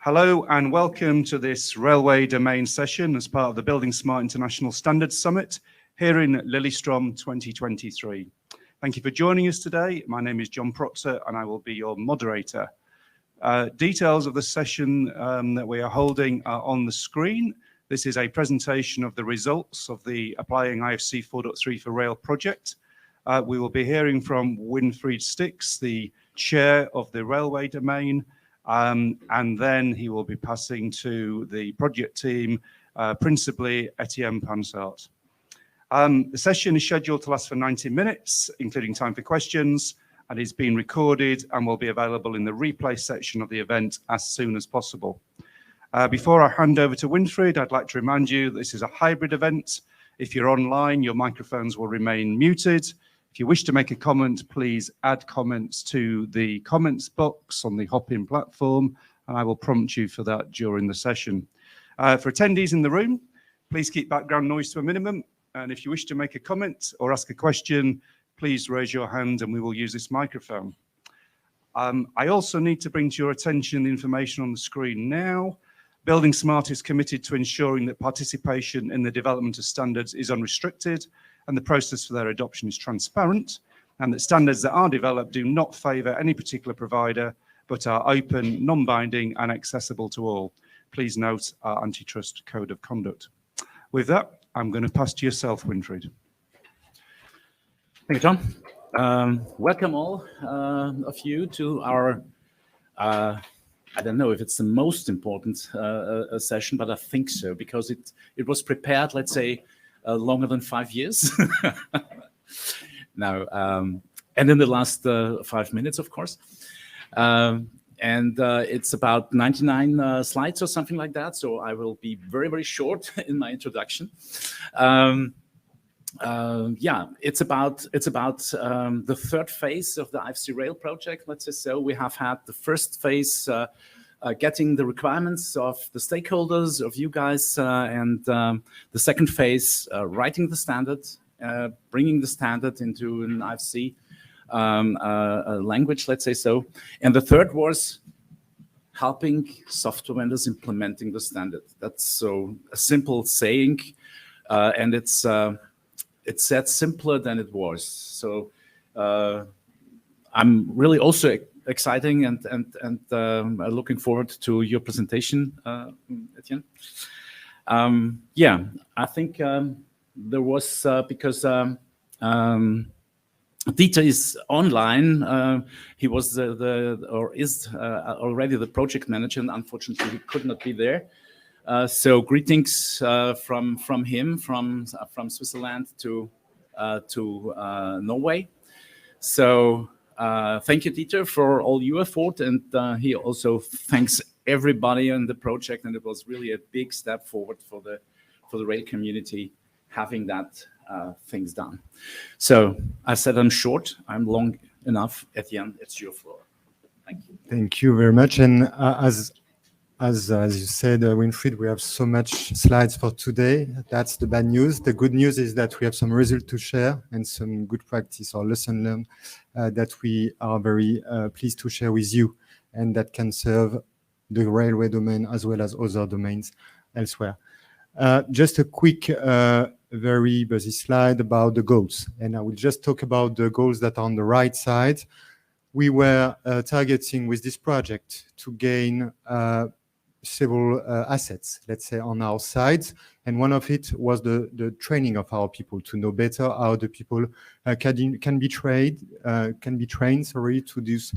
Hello and welcome to this railway domain session as part of the buildingSMART International Standards Summit here in Lillestrøm 2023. Thank you for joining us today. My name is John Proctor and I will be your moderator. Details of the session that we are holding are on the screen. This is a presentation of the results of the Applying aIFC4Rail project. We will be hearing from Winfried Stix, the chair of the railway domain, and then he will be passing to the project team, principally Étienne Pansart. The session is scheduled to last for 90 minutes, including time for questions, and is being recorded and will be available in the replay section of the event as soon as possible. Before I hand over to Winfried, I'd like to remind you this is a hybrid event. If you're online, your microphones will remain muted. If you wish to make a comment, please add comments to the comments box on the Hop-in platform, and I will prompt you for that during the session. For attendees in the room, please keep background noise to a minimum, and if you wish to make a comment or ask a question, please raise your hand and we will use this microphone. I also need to bring to your attention the information on the screen now. buildingSMART is committed to ensuring that participation in the development of standards is unrestricted, and the process for their adoption is transparent, and that standards that are developed do not favour any particular provider, but are open, non-binding and accessible to all. Please note our antitrust code of conduct. With that, I'm going to pass to yourself, Winfried. Thank you, John. Welcome all of you to our, I don't know if it's the most important session, but I think so, because it was prepared, let's say, longer than 5 years. Now, and in the last 5 minutes, of course. And it's about 99 slides or something like that. So I will be very, very short in my introduction. Yeah, it's about the third phase of the aIFC4Rail project, let's say so. We have had the first phase, getting the requirements of the stakeholders, of you guys, and the second phase, writing the standard, bringing the standard into an aIFC language, let's say so. And the third was helping software vendors implementing the standard. That's so a simple saying, and it's said simpler than it was. So I'm really also exciting and looking forward to your presentation, Étienne. Yeah, I think there was because Dieter is online. He was is already the project manager, and unfortunately he could not be there. So greetings from him from Switzerland to Norway. So. Thank you, Dieter, for all your effort, and he also thanks everybody on the project, and it was really a big step forward for the rail community having that things done. So I said I'm short, I'm long enough. Étienne, it's your floor. Thank you. Thank you very much. And as you said, Winfried, we have so much slides for today. That's the bad news. The good news is that we have some results to share and some good practice or lesson learned that we are very pleased to share with you, and that can serve the railway domain as well as other domains elsewhere. Just a quick, very busy slide about the goals. And I will just talk about the goals that are on the right side. We were targeting with this project to gain several assets, let's say, on our sides, and one of it was the training of our people to know better how the people can be trained, to this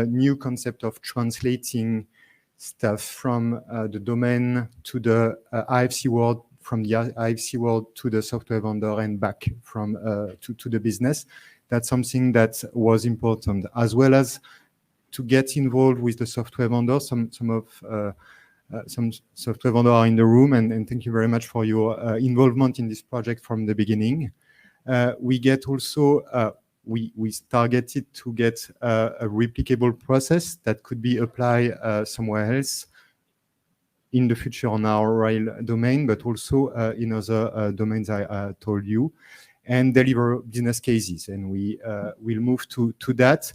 new concept of translating stuff from the domain to the aIFC world, from the aIFC world to the software vendor, and back from to the business. That's something that was important, as well as to get involved with the software vendor. Some software vendor are in the room, and thank you very much for your involvement in this project from the beginning. We get also, we targeted to get a replicable process that could be applied somewhere else in the future on our rail domain, but also in other domains I told you, and deliver business cases. And we will move to that.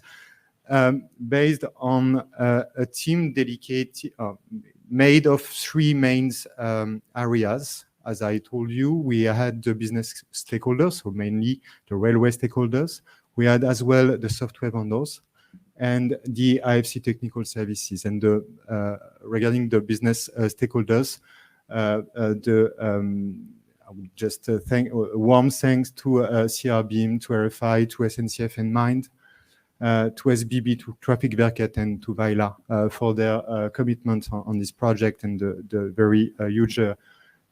based on a team dedicated, made of three main areas. As I told you, we had the business stakeholders, so mainly the railway stakeholders. We had as well the software vendors and the aIFC technical services. And regarding the business stakeholders, I would just warm thanks to CRBeam, to RFI, to SNCF and Mind, to SBB, to Traffic Verket, and to Vaila for their commitment on this project and the very huge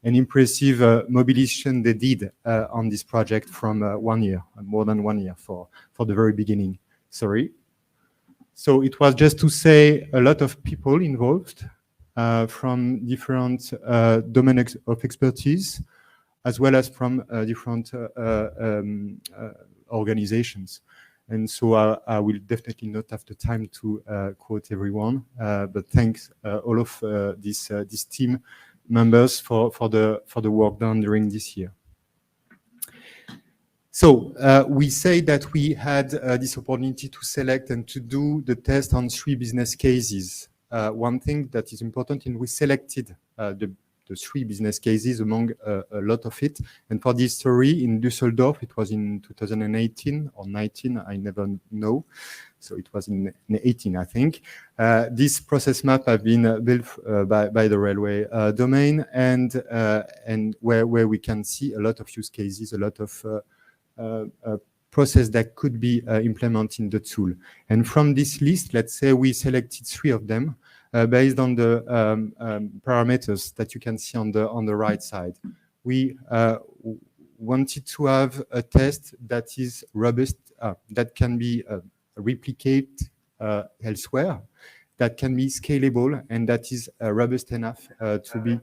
and impressive mobilization they did on this project from 1 year, more than 1 year for the very beginning. Sorry. So it was just to say a lot of people involved from different domains of expertise, as well as from different organizations. And so I will definitely not have the time to quote everyone, but thanks all of these team members for the work done during this year. So we say that we had this opportunity to select and to do the test on 3 business cases. One thing that is important, and we selected the 3 business cases among a lot of it. And for this story in Düsseldorf, it was in 2018 or 19, I never know. So it was in 18, I think. This process map have been built by the railway domain, and where we can see a lot of use cases, a lot of process that could be implemented in the tool. And from this list, let's say we selected 3 of them based on the parameters that you can see on the right side. We wanted to have a test that is robust, that can be replicated elsewhere, that can be scalable, and that is robust enough to be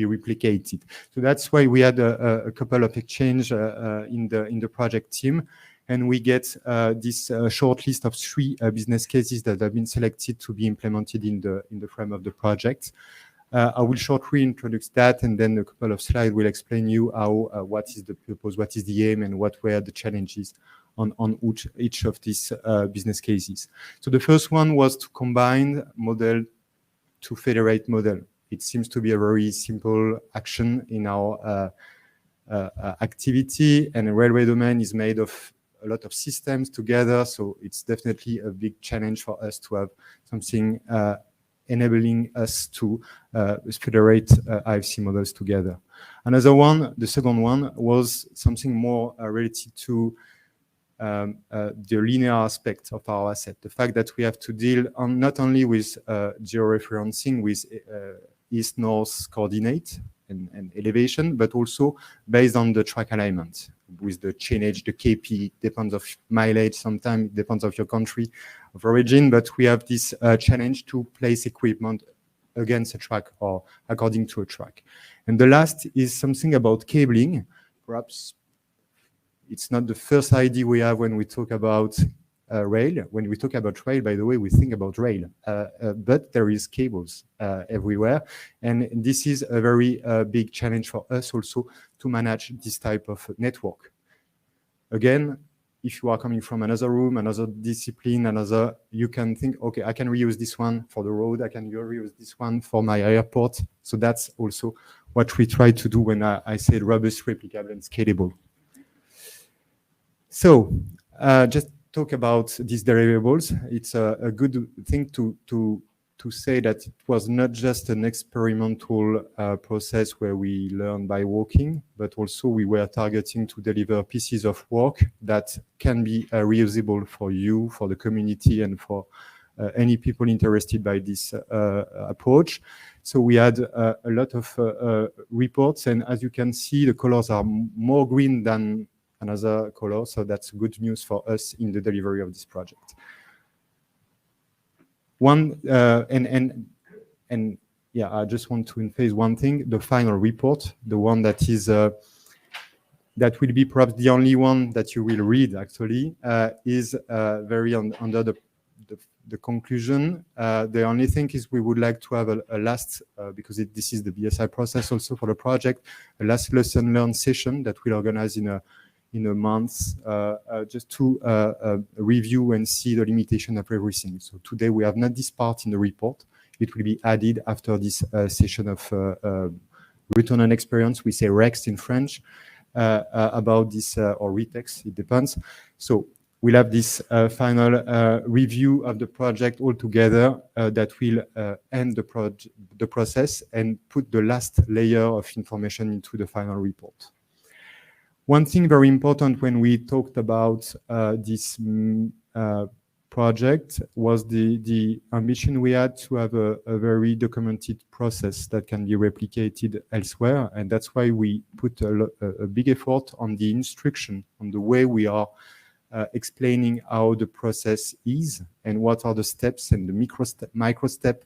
replicated. So that's why we had a couple of exchange in the project team, and we get this short list of 3 business cases that have been selected to be implemented in the frame of the project. I will shortly introduce that, and then a couple of slides will explain you how what is the purpose, what is the aim, and what were the challenges on each of these business cases. So the first one was to combine model to federate model. It seems to be a very simple action in our activity, and the railway domain is made of a lot of systems together, so it's definitely a big challenge for us to have something enabling us to federate aIFC models together. Another one, the second one, was something more related to the linear aspect of our asset. The fact that we have to deal not only with georeferencing, with east-north coordinate and elevation, but also based on the track alignment with the chainage, the KP, depends of mileage, sometimes depends of your country of origin, but we have this challenge to place equipment against a track or according to a track. And the last is something about cabling. Perhaps it's not the first idea we have when we talk about rail. When we talk about rail, by the way, we think about rail, but there is cables everywhere. And this is a very big challenge for us also to manage this type of network. Again, if you are coming from another room, another discipline, you can think, okay, I can reuse this one for the road, I can reuse this one for my airport. So that's also what we try to do when I said robust, replicable, and scalable. So just talk about these deliverables. It's a good thing to say that it was not just an experimental process where we learn by walking, but also we were targeting to deliver pieces of work that can be reusable for you, for the community, and for any people interested by this approach. So we had a lot of reports, and as you can see, the colors are more green than another color, so that's good news for us in the delivery of this project. One yeah, I just want to emphasize one thing: the final report, the one that is that will be perhaps the only one that you will read. Actually, is very under the conclusion. The only thing is we would like to have a last, because this is the BSI process also for the project, a last lesson learned session that we'll organize in in a month, just to review and see the limitation of everything. So today we have not this part in the report. It will be added after this session of return on experience. We say REX in French about this, or RETEX, it depends. So we'll have this final review of the project all together that will end the process and put the last layer of information into the final report. One thing very important when we talked about this project was the ambition we had to have a very documented process that can be replicated elsewhere. And that's why we put a big effort on the instruction, on the way we are explaining how the process is and what are the steps and the micro step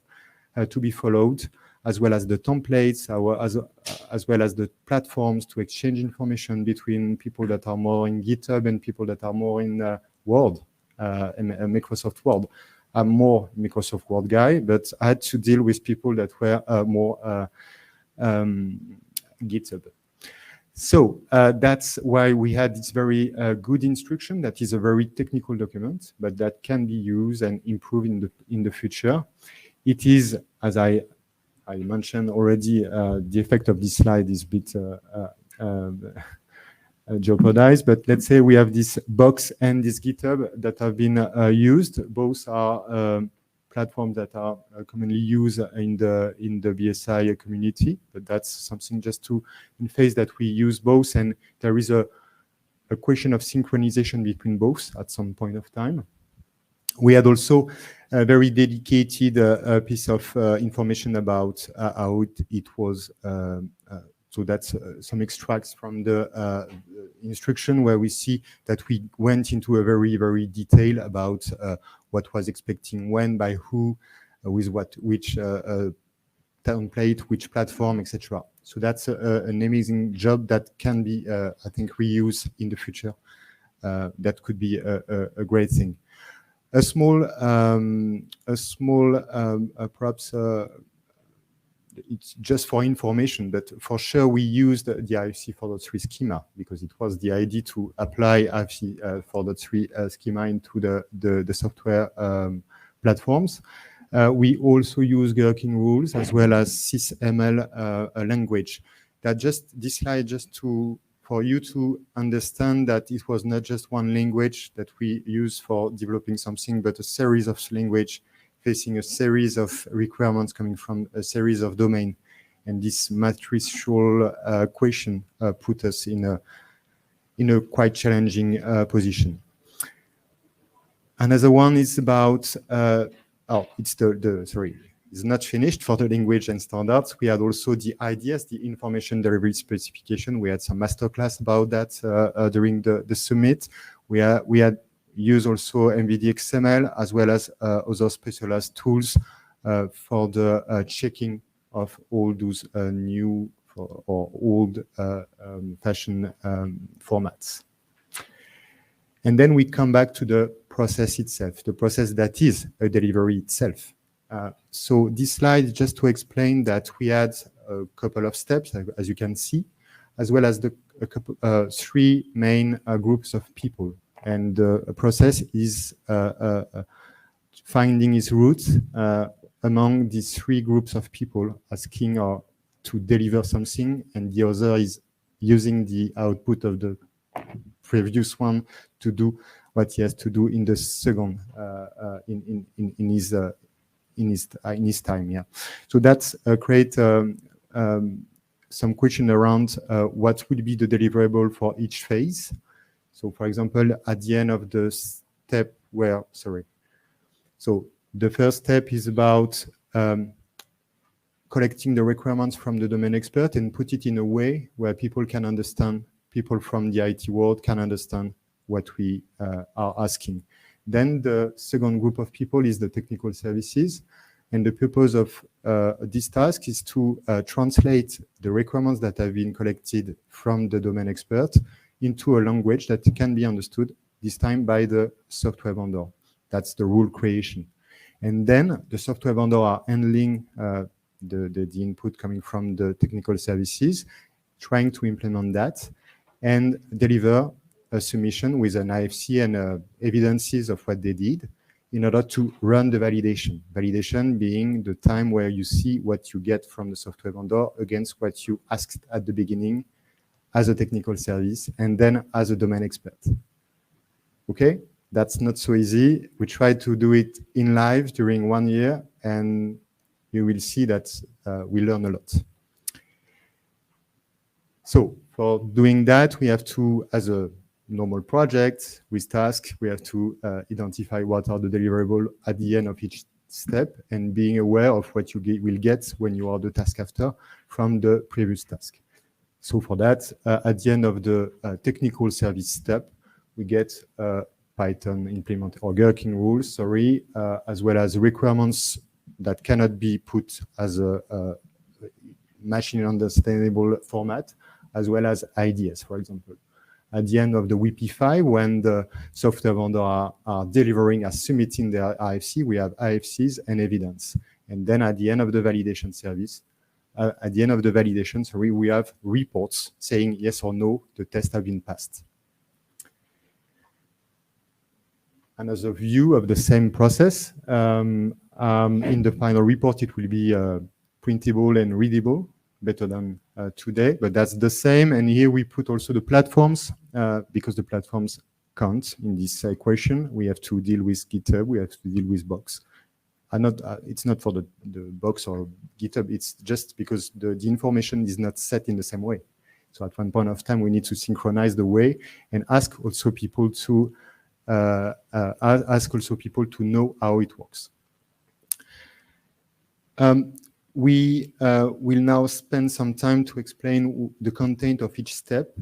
to be followed, as well as the templates, as well as the platforms to exchange information between people that are more in GitHub and people that are more in Word, Microsoft Word. I'm more Microsoft Word guy, but I had to deal with people that were more GitHub. So that's why we had this very good instruction that is a very technical document, but that can be used and improved in the future. It is, as I mentioned already, the effect of this slide is a bit jeopardized, but let's say we have this box and this GitHub that have been used. Both are platforms that are commonly used in the BSI community, but that's something just to emphasize that we use both, and there is a question of synchronization between both at some point of time. We had also a very dedicated piece of information about how it was. So that's some extracts from the instruction where we see that we went into a very, very detail about what was expecting when, by who, with what, which template, which platform, etc. So that's an amazing job that can be, I think, reused in the future. That could be a great thing. A small perhaps it's just for information, but for sure we used the aIFC4.3 schema because it was the idea to apply aIFC4.3 schema into the software platforms. We also use Gherkin rules as well as SysML language. This slide just for you to understand that it was not just one language that we use for developing something, but a series of language facing a series of requirements coming from a series of domain. And this matricial question put us in a quite challenging position. Another one is about, it's not finished for the language and standards. We had also the ideas, the information delivery specification. We had some masterclass about that during the summit. We had used also MVD-XML as well as other specialized tools for the checking of all those new or old fashion formats. And then we come back to the process itself, the process that is a delivery itself. So this slide is just to explain that we had a couple of steps, as you can see, as well as three main groups of people. And the process is finding its roots among these three groups of people, asking to deliver something, and the other is using the output of the previous one to do what he has to do in the second in his time. Yeah. So that's create some question around what will be the deliverable for each phase. So, for example, at the end of the step so the first step is about collecting the requirements from the domain expert and put it in a way where people can understand, people from the IT world can understand what we are asking. Then the second group of people is the technical services. And the purpose of this task is to translate the requirements that have been collected from the domain expert into a language that can be understood, this time by the software vendor. That's the rule creation. And then the software vendor are handling the input coming from the technical services, trying to implement that and deliver a submission with an IFC and evidences of what they did in order to run the validation. Validation being the time where you see what you get from the software vendor against what you asked at the beginning as a technical service and then as a domain expert. Okay, that's not so easy. We try to do it in live during 1 year, and you will see that we learn a lot. So for doing that, we have to, as a normal project with tasks, we have to identify what are the deliverables at the end of each step and being aware of what you will get when you are the task after from the previous task. So for that, at the end of the technical service step, we get Python implement or working rules, sorry, as well as requirements that cannot be put as a machine understandable format, as well as ideas, for example. At the end of the WP5, when the software vendor are delivering, are submitting their IFC, we have IFCs and evidence. And then at the end of the validation service, at the end of the validation, sorry, we have reports saying yes or no, the test have been passed. Another view of the same process. In the final report, it will be printable and readable, better than today, but that's the same. And here we put also the platforms, because the platforms count in this equation. We have to deal with GitHub, we have to deal with Box. It's not for the Box or GitHub, it's just because the information is not set in the same way. So at one point of time, we need to synchronize the way and ask also people to know how it works. We will now spend some time to explain the content of each step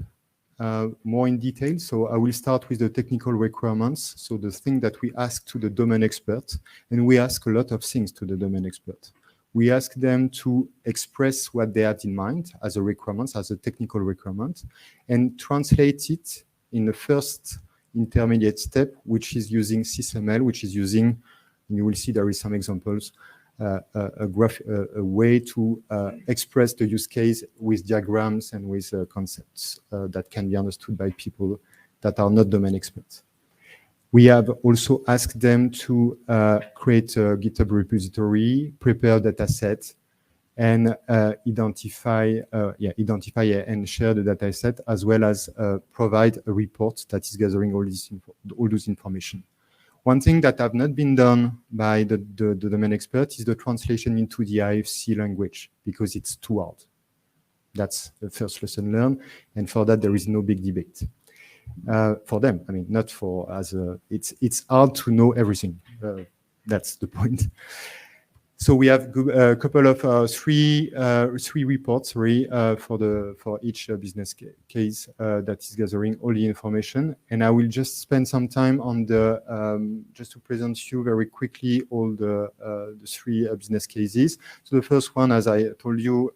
more in detail. So I will start with the technical requirements. So the thing that we ask to the domain expert, and we ask a lot of things to the domain expert. We ask them to express what they have in mind as a requirement, as a technical requirement, and translate it in the first intermediate step, which is using SysML, which is using, you will see there is some examples, a way to express the use case with diagrams and with concepts that can be understood by people that are not domain experts. We have also asked them to create a GitHub repository, prepare data set, and identify and share the data set, as well as provide a report that is gathering all those information. One thing that have not been done by the domain expert is the translation into the IFC language, because it's too hard. That's the first lesson learned, and for that there is no big debate. For them, I mean, not for as a, it's hard to know everything. That's the point. So we have a couple of three reports for each business case that is gathering all the information, and I will just spend some time on the just to present you very quickly all the three business cases. So the first one, as I told you,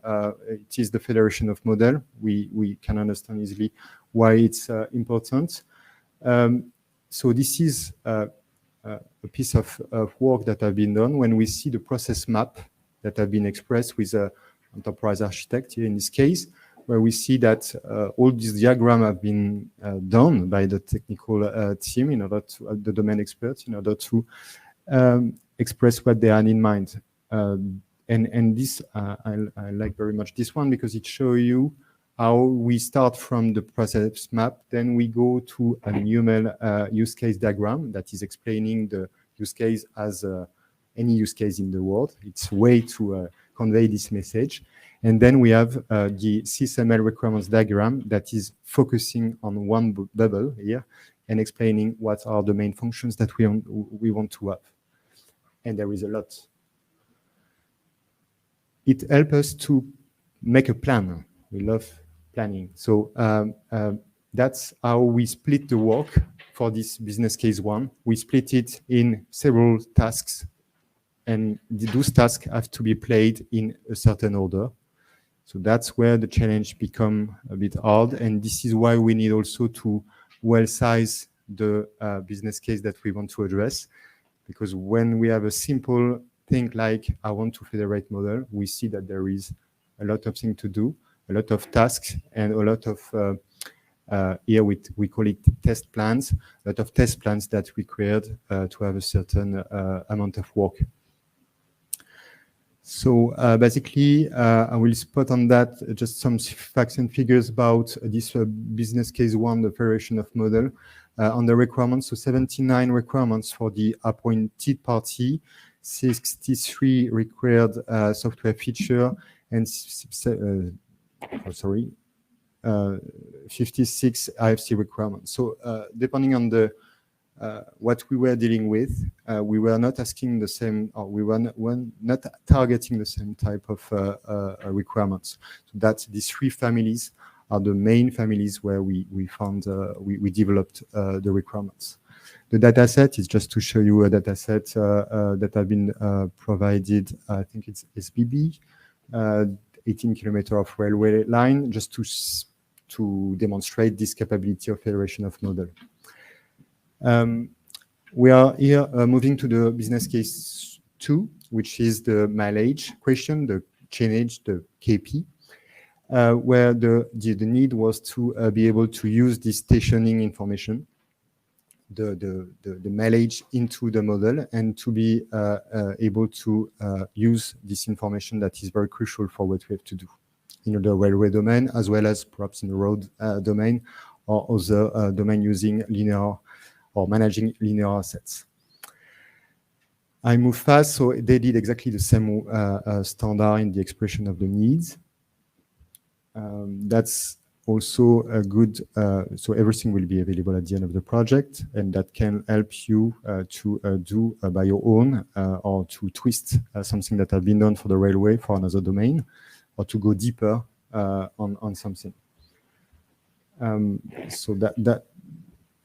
it is the federation of model. We can understand easily why it's important. So this is a piece of work that have been done when we see the process map that have been expressed with an enterprise architect here in this case, where we see that all these diagrams have been done by the technical team in order to, the domain experts, in order to express what they had in mind. And this, I like very much this one because it shows you how we start from the process map, then we go to a UML use case diagram that is explaining the use case as any use case in the world. It's a way to convey this message. And then we have the SysML requirements diagram that is focusing on one bubble here and explaining what are the main functions that we want to have. And there is a lot. It helps us to make a plan. We love planning. So that's how we split the work for this business case one. We split it in several tasks, and those tasks have to be played in a certain order. So that's where the challenge become a bit hard. And this is why we need also to well size the business case that we want to address. Because when we have a simple thing like I want to federate model, we see that there is a lot of things to do, a lot of tasks, and a lot of here we call it test plans, a lot of test plans that we created to have a certain amount of work. So basically, I will spot on that just some facts and figures about this business case one, the federation of model on the requirements. So 79 requirements for the appointed party, 63 required software feature, and 56 aIFC requirements. So depending on the what we were dealing with, we were not asking the same, or we were not targeting the same type of requirements. So that these three families are the main families where we found we developed the requirements. The data set is just to show you a data set that have been provided. I think it's SBB, 18 kilometers of railway line, just to demonstrate this capability of federation of model. We are here moving to the business case 2, which is the mileage question, the change, the KP, where the need was to be able to use this stationing information, the mileage into the model, and to be able to use this information that is very crucial for what we have to do in the railway domain, as well as perhaps in the road domain or other domain using linear or managing linear assets. I move fast, so they did exactly the same standard in the expression of the needs. That's also a good, so everything will be available at the end of the project, and that can help you to do by your own or to twist something that has been done for the railway for another domain, or to go deeper on something. So that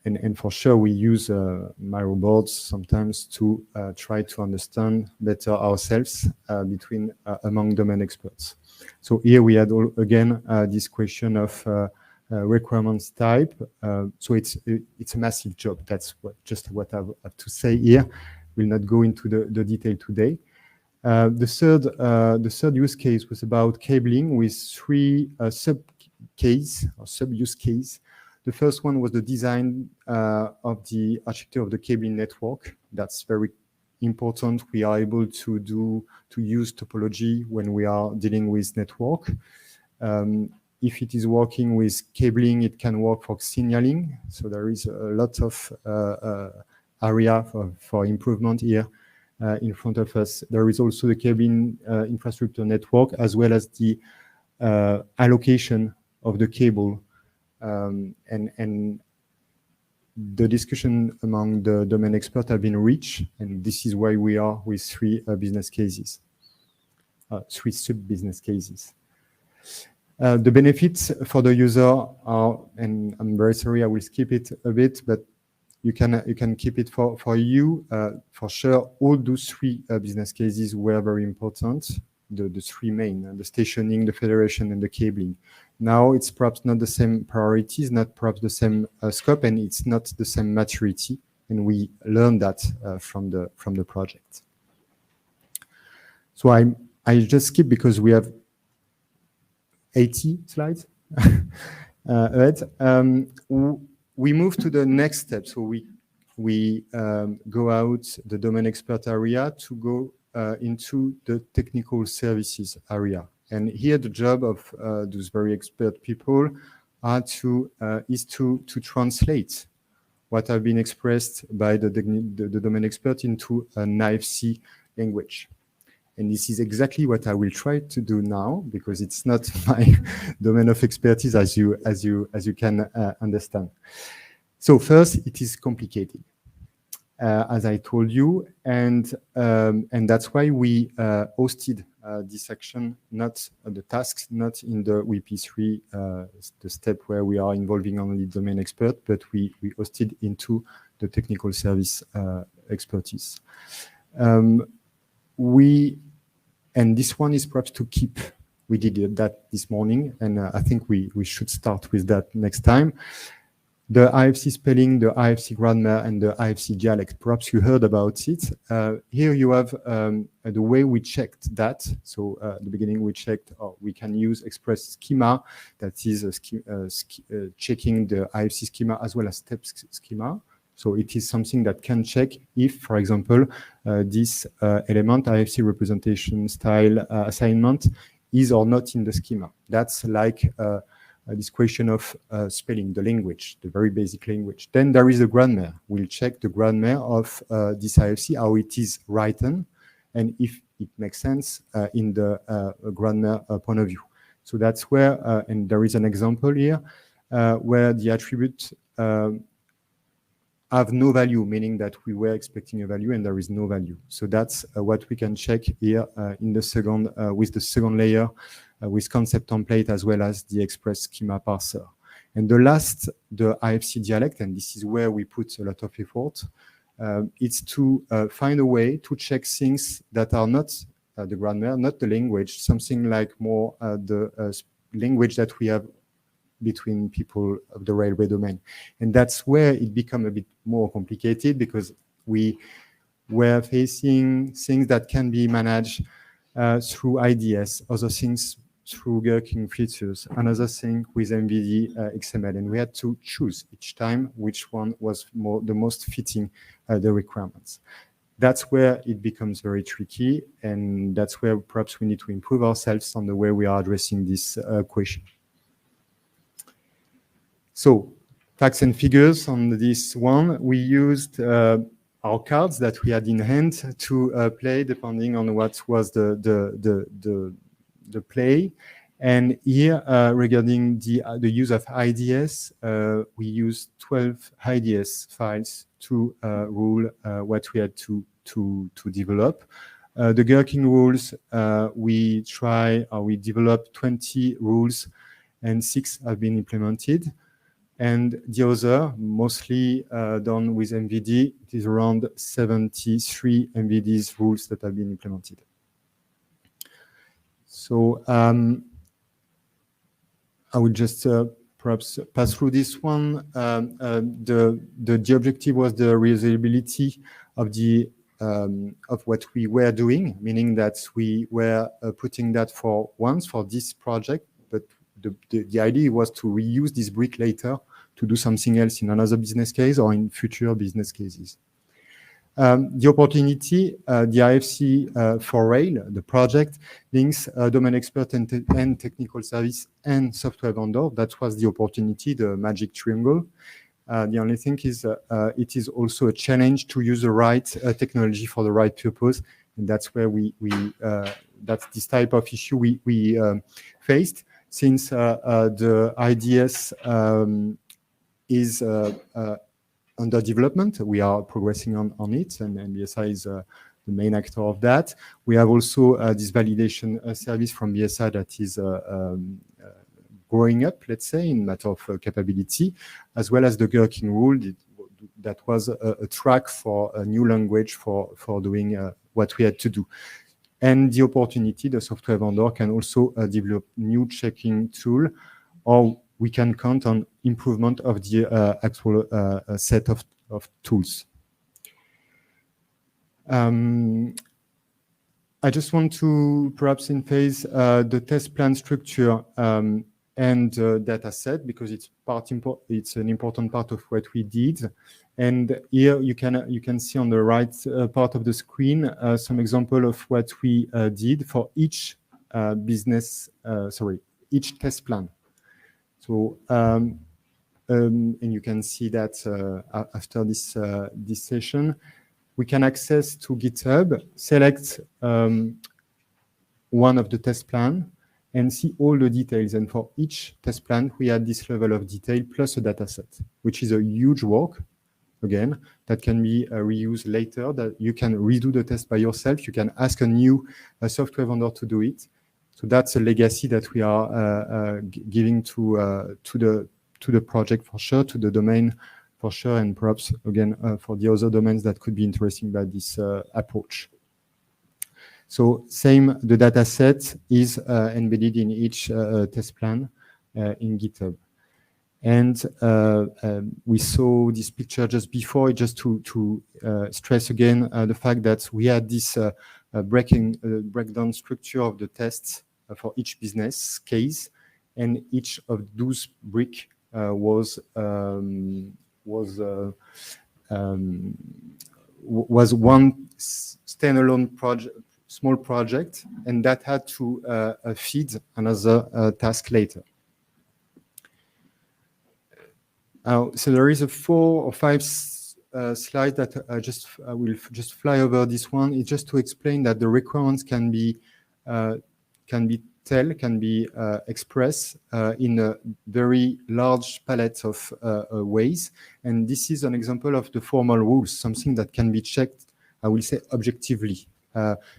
and for sure we use Miro boards sometimes to try to understand better ourselves among domain experts. So here we had again this question of requirements type. So it's a massive job. That's just what I have to say here. We'll not go into the detail today. The third use case was about cabling with three sub-use case. The first one was the design of the architecture of the cabling network. That's very important. We are able to use topology when we are dealing with network. If it is working with cabling, it can work for signaling. So there is a lot of area for improvement here in front of us. There is also the cabling infrastructure network, as well as the allocation of the cable. And the discussion among the domain experts have been reached, and this is why we are with three business cases, three sub-business cases. The benefits for the user are, and I'm very sorry, I will skip it a bit, but you can keep it for you. For sure, all those three business cases were very important. The three main, the stationing, the federation, and the cabling. Now it's perhaps not the same priorities, not perhaps the same scope, and it's not the same maturity. And we learned that from the project. So I just skip because we have 80 slides ahead. We move to the next step. So we go out the domain expert area to go into the technical services area. And here the job of those very expert people is to translate what have been expressed by the domain expert into an aIFC language. And this is exactly what I will try to do now, because it's not my domain of expertise, as you can understand. So first, it is complicated, as I told you, and that's why we hosted this action, not the tasks, not in the WP3, the step where we are involving only domain expert, but we hosted into the technical service expertise. And this one is perhaps to keep. We did that this morning, and I think we should start with that next time. the aIFC spelling, the aIFC grammar, and the aIFC dialect. Perhaps you heard about it. Here you have the way we checked that. So at the beginning we checked, we can use express schema, that is checking the aIFC schema as well as step schema. So it is something that can check if, for example, this element, aIFC representation style assignment, is or not in the schema. That's like this question of spelling, the language, the very basic language. Then there is a grammar. We'll check the grammar of this aIFC, how it is written, and if it makes sense in the grammar point of view. So that's where, and there is an example here, where the attribute have no value, meaning that we were expecting a value and there is no value. So that's what we can check here in the second, with the second layer, with concept template as well as the express schema parser. And the last, the aIFC dialect, and this is where we put a lot of effort, it's to find a way to check things that are not the grammar, not the language, something like more the language that we have between people of the railway domain. And that's where it become a bit more complicated, because we were facing things that can be managed through IDS, other things through gherkin features, another thing with MVD XML. And we had to choose each time which one was the most fitting the requirements. That's where it becomes very tricky, and that's where perhaps we need to improve ourselves on the way we are addressing this question. So, facts and figures on this one. We used our cards that we had in hand to play, depending on what was the play. And here, regarding the use of IDS, we used 12 IDS files to rule what we had to develop. The gherkin rules, we developed 20 rules, and 6 have been implemented. And the other, mostly done with MVD, it is around 73 MVDs rules that have been implemented. So I will just perhaps pass through this one. The objective was the reusability of what we were doing, meaning that we were putting that for this project, but the idea was to reuse this brick later to do something else in another business case or in future business cases. The opportunity, the aIFC4Rail, the project, links domain expert and technical service and software vendor. That was the opportunity, the magic triangle. The only thing is it is also a challenge to use the right technology for the right purpose. And that's where that's this type of issue we faced. Since the IDS is under development, we are progressing on it, and BSI is the main actor of that. We have also this validation service from BSI that is growing up, let's say, in matter of capability, as well as the gherkin rule that was a track for a new language for doing what we had to do. And the opportunity, the software vendor can also develop new checking tool, or we can count on improvement of the actual set of tools. I just want to perhaps phase the test plan structure and data set, because it's an important part of what we did. And here you can see on the right part of the screen some example of what we did for each each test plan. So and you can see that after this session, we can access to GitHub, select one of the test plan, and see all the details. And for each test plan, we had this level of detail plus a data set, which is a huge work. Again, that can be reused later, that you can redo the test by yourself. You can ask a new software vendor to do it. So that's a legacy that we are giving to the project for sure, to the domain for sure, and perhaps again for the other domains that could be interesting by this approach. So same, the data set is embedded in each test plan in GitHub. And we saw this picture just before, just to stress again the fact that we had this breakdown structure of the tests for each business case, and each of those brick was one standalone project, small project, and that had to feed another task later. So there is a 4 or 5 slides that I will just fly over this one. It's just to explain that the requirements can be expressed in a very large palette of ways. And this is an example of the formal rules, something that can be checked, I will say, objectively.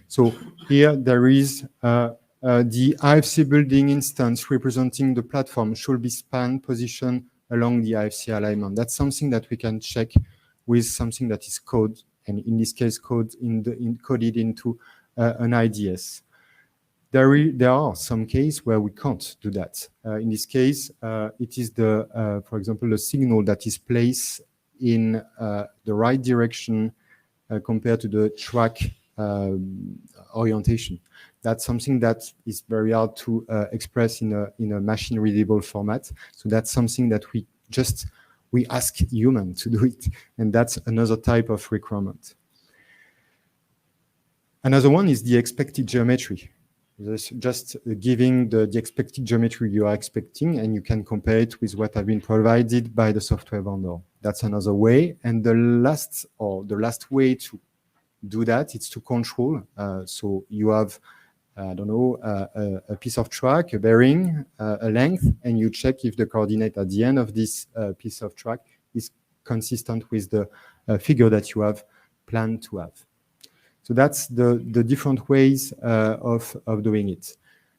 So here there is the aIFC building instance representing the platform should be spanned position along the aIFC alignment. That's something that we can check with something that is code, and in this case, coded into an IDS. There are some cases where we can't do that. In this case, it is for example, the signal that is placed in the right direction compared to the track orientation. That's something that is very hard to express in a machine readable format. So that's something that we ask human to do it, and that's another type of requirement. Another one is the expected geometry. Just giving the expected geometry you are expecting, and you can compare it with what have been provided by the software vendor. That's another way. And the last way to do that is to control. So you have, I don't know, a piece of track, a bearing, a length, and you check if the coordinate at the end of this piece of track is consistent with the figure that you have planned to have. So that's the different ways of doing it.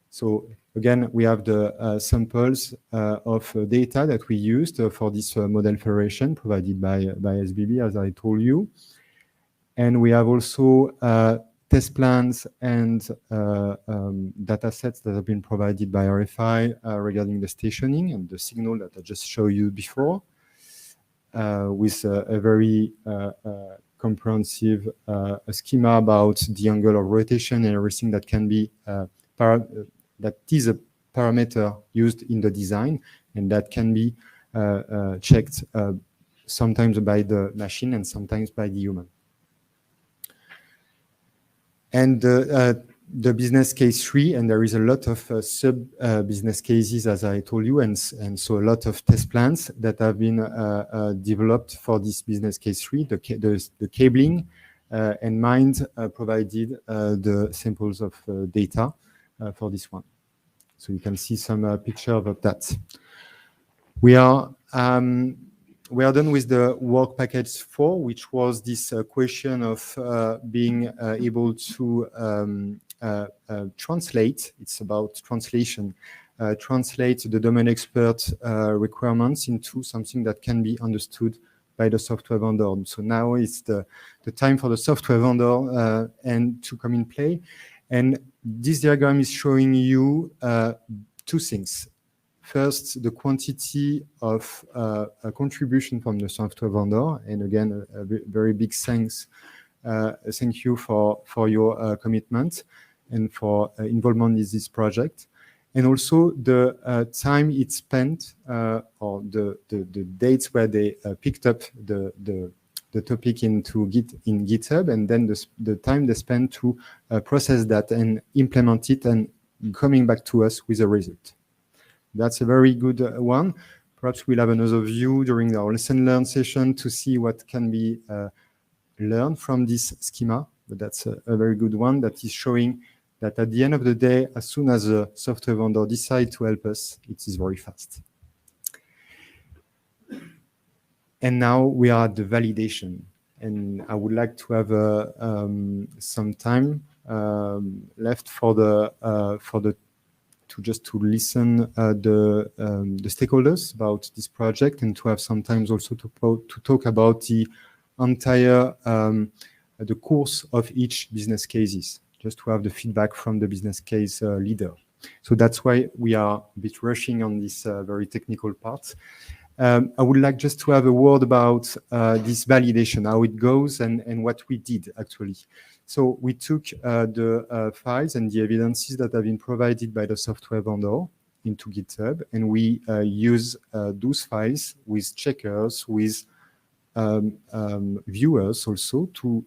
So again, we have the samples of data that we used for this model federation provided by SBB, as I told you. And we have also test plans and data sets that have been provided by RFI regarding the stationing and the signal that I just showed you before, with a very comprehensive schema about the angle of rotation and everything that can be that is a parameter used in the design, and that can be checked sometimes by the machine and sometimes by the human. And the business case 3, and there is a lot of sub business cases, as I told you, and so a lot of test plans that have been developed for this business case 3, the cabling, and Mind provided the samples of data for this one. So you can see some picture of that. We are done with the work package 4, which was this question of being able to translate. It's about translation. Translate the domain expert requirements into something that can be understood by the software vendor. So now it's the time for the software vendor and to come in play. And this diagram is showing you 2 things. First, the quantity of a contribution from the software vendor, and again, a very big thank you for your commitment and for involvement in this project, and also the time it spent or the dates where they picked up the topic in GitHub, and then the time they spent to process that and implement it and coming back to us with a result. That's a very good one. Perhaps we'll have another view during our lesson learn session to see what can be learned from this schema. But that's a very good one that is showing that at the end of the day, as soon as a software vendor decides to help us, it is very fast. And now we are at the validation. And I would like to have some time left for to listen the stakeholders about this project, and to have some time also to talk about the entire the course of each business cases, just to have the feedback from the business case leader. So that's why we are a bit rushing on this very technical part. I would like just to have a word about this validation, how it goes and what we did actually. So we took the files and the evidences that have been provided by the software vendor into GitHub, and we use those files with checkers, with viewers also to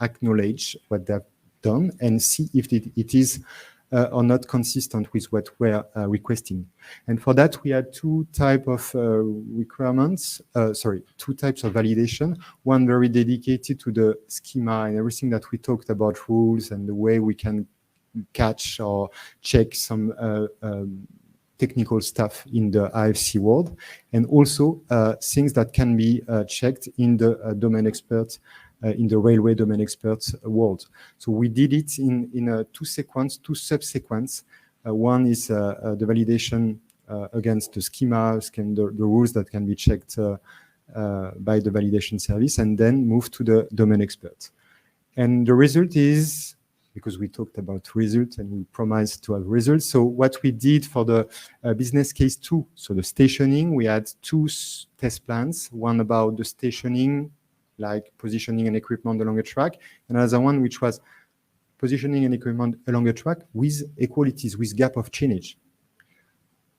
acknowledge what they've done and see if it is or not consistent with what we're requesting. And for that, we had two types of requirements, two types of validation. One very dedicated to the schema and everything that we talked about, rules and the way we can catch or check some technical stuff in the aIFC world, and also things that can be checked in the domain expert in the railway domain experts world. So we did it in two sub-sequences. One is the validation against the schemas and the rules that can be checked by the validation service, and then move to the domain experts. And the result is, because we talked about results and we promised to have results. So what we did for the business case 2, so the stationing, we had two test plans, one about the stationing, like positioning and equipment along a track, and another one which was positioning and equipment along a track with equalities, with gap of change.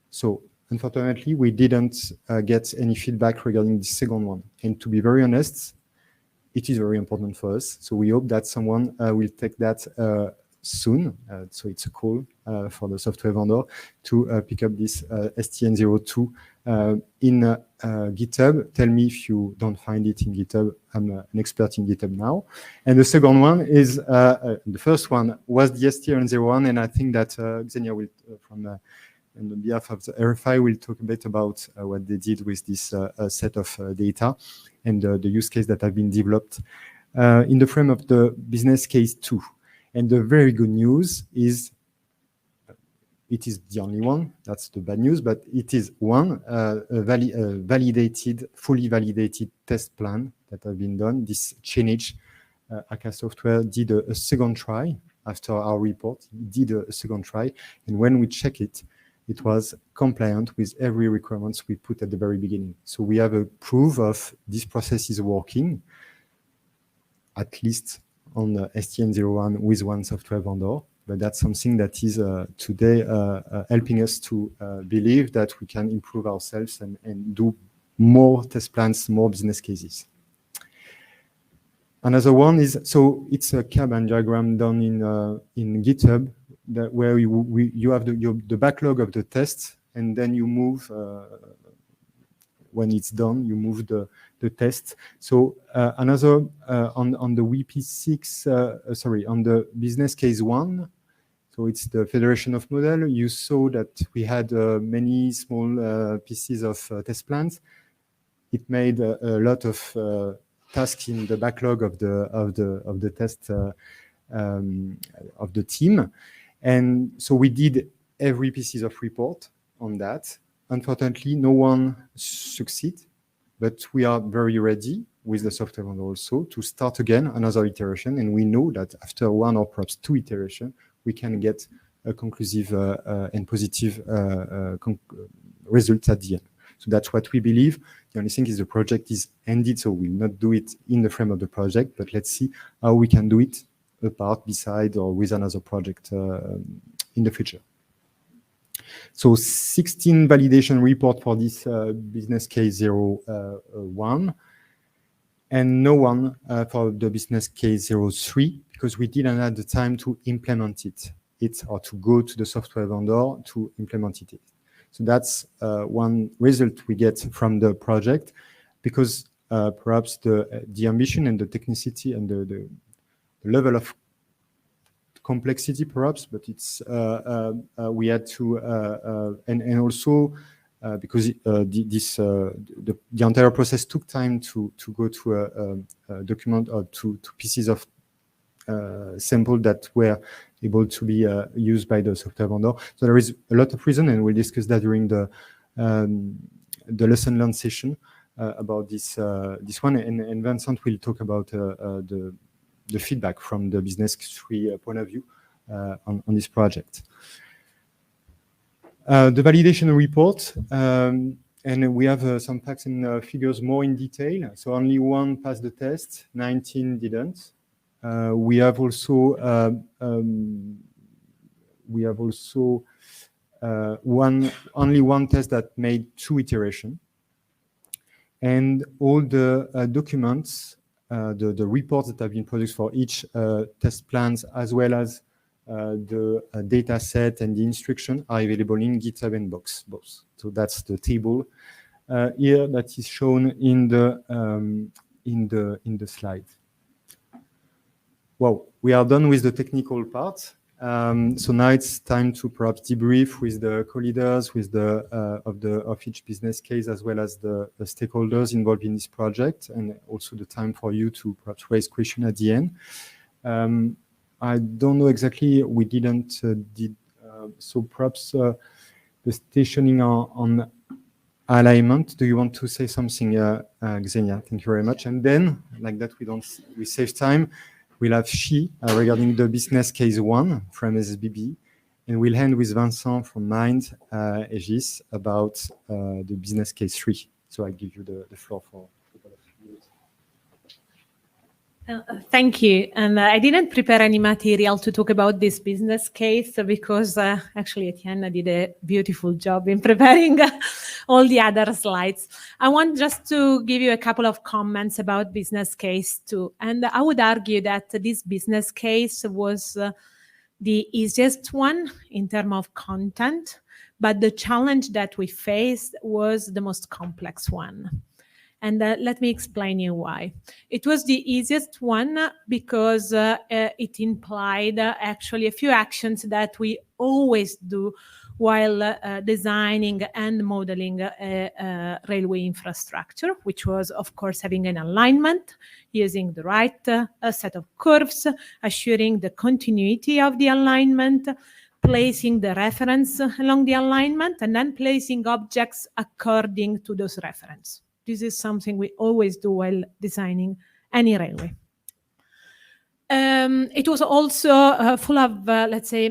So unfortunately, we didn't get any feedback regarding the second one. And to be very honest, it is very important for us. So we hope that someone will take that soon. So it's a call for the software vendor to pick up this STN02 in GitHub. Tell me if you don't find it in GitHub. I'm an expert in GitHub now. And the second one is, the first one was the STN01, and I think that Xenia will, on behalf of the RFI, will talk a bit about what they did with this set of data and the use case that have been developed in the frame of the business case 2. And the very good news is, it is the only one, that's the bad news, but it is one validated, fully validated test plan that have been done. This Change Aka software did a second try after our report, did a second try. And when we check it, it was compliant with every requirements we put at the very beginning. So we have a proof of this process is working, at least on the STN01 with one software vendor. But that's something that is today helping us to believe that we can improve ourselves and do more test plans, more business cases. Another one is, so it's a Kanban diagram done in GitHub, that where you have the backlog of the tests, and then you move, when it's done, you move the test. So another, on the WP6, sorry, on the business case 1, so it's the federation of model. You saw that we had many small pieces of test plans. It made a lot of tasks in the backlog of the test of the team, and so we did every pieces of report on that. Unfortunately, no one succeeded, but we are very ready with the software vendor also to start again another iteration, and we know that after one or perhaps two iterations, we can get a conclusive and positive results at the end. So that's what we believe. The only thing is the project is ended, so we'll not do it in the frame of the project, but let's see how we can do it apart, beside, or with another project in the future. So 16 validation report for this business case 01, and no one for the business case 03, because we didn't have the time to implement it or to go to the software vendor to implement it. So that's one result we get from the project, because perhaps the ambition and the technicity and the level of complexity perhaps, but it's we had to and also because the entire process took time to go to a document or to pieces of sample that were able to be used by the software vendor. So there is a lot of reason, and we'll discuss that during the lesson learned session about this one. And Vincent will talk about the feedback from the business tree point of view on this project. The validation report, And we have some facts and figures more in detail. So only one passed the test, 19 didn't. We have also only one test that made 2 iterations. And all the documents, the reports that have been produced for each test plans, as well as the data set and the instruction, are available in GitHub and both. So that's the table here that is shown in the slide. Well, we are done with the technical part. So now it's time to perhaps debrief with the co-leaders, with of each business case, as well as the stakeholders involved in this project, and also the time for you to perhaps raise questions at the end. I don't know exactly, we didn't so perhaps the stationing on alignment. Do you want to say something, Xenia? Thank you very much. And then, like that, we save time. We'll have regarding the business case 1 from SBB, and we'll end with Vincent from Mind, Aegis, about the business case 3. So I give you the floor for a couple of minutes. Thank you. And I didn't prepare any material to talk about this business case because actually Étienne did a beautiful job in preparing all the other slides. I want just to give you a couple of comments about business case 2. And I would argue that this business case was the easiest one in terms of content, but the challenge that we faced was the most complex one. And let me explain you why. It was the easiest one because it implied actually a few actions that we always do while designing and modeling a railway infrastructure, which was, of course, having an alignment, using the right set of curves, assuring the continuity of the alignment, placing the reference along the alignment, and then placing objects according to those references. This is something we always do while designing any railway. It was also full of, let's say,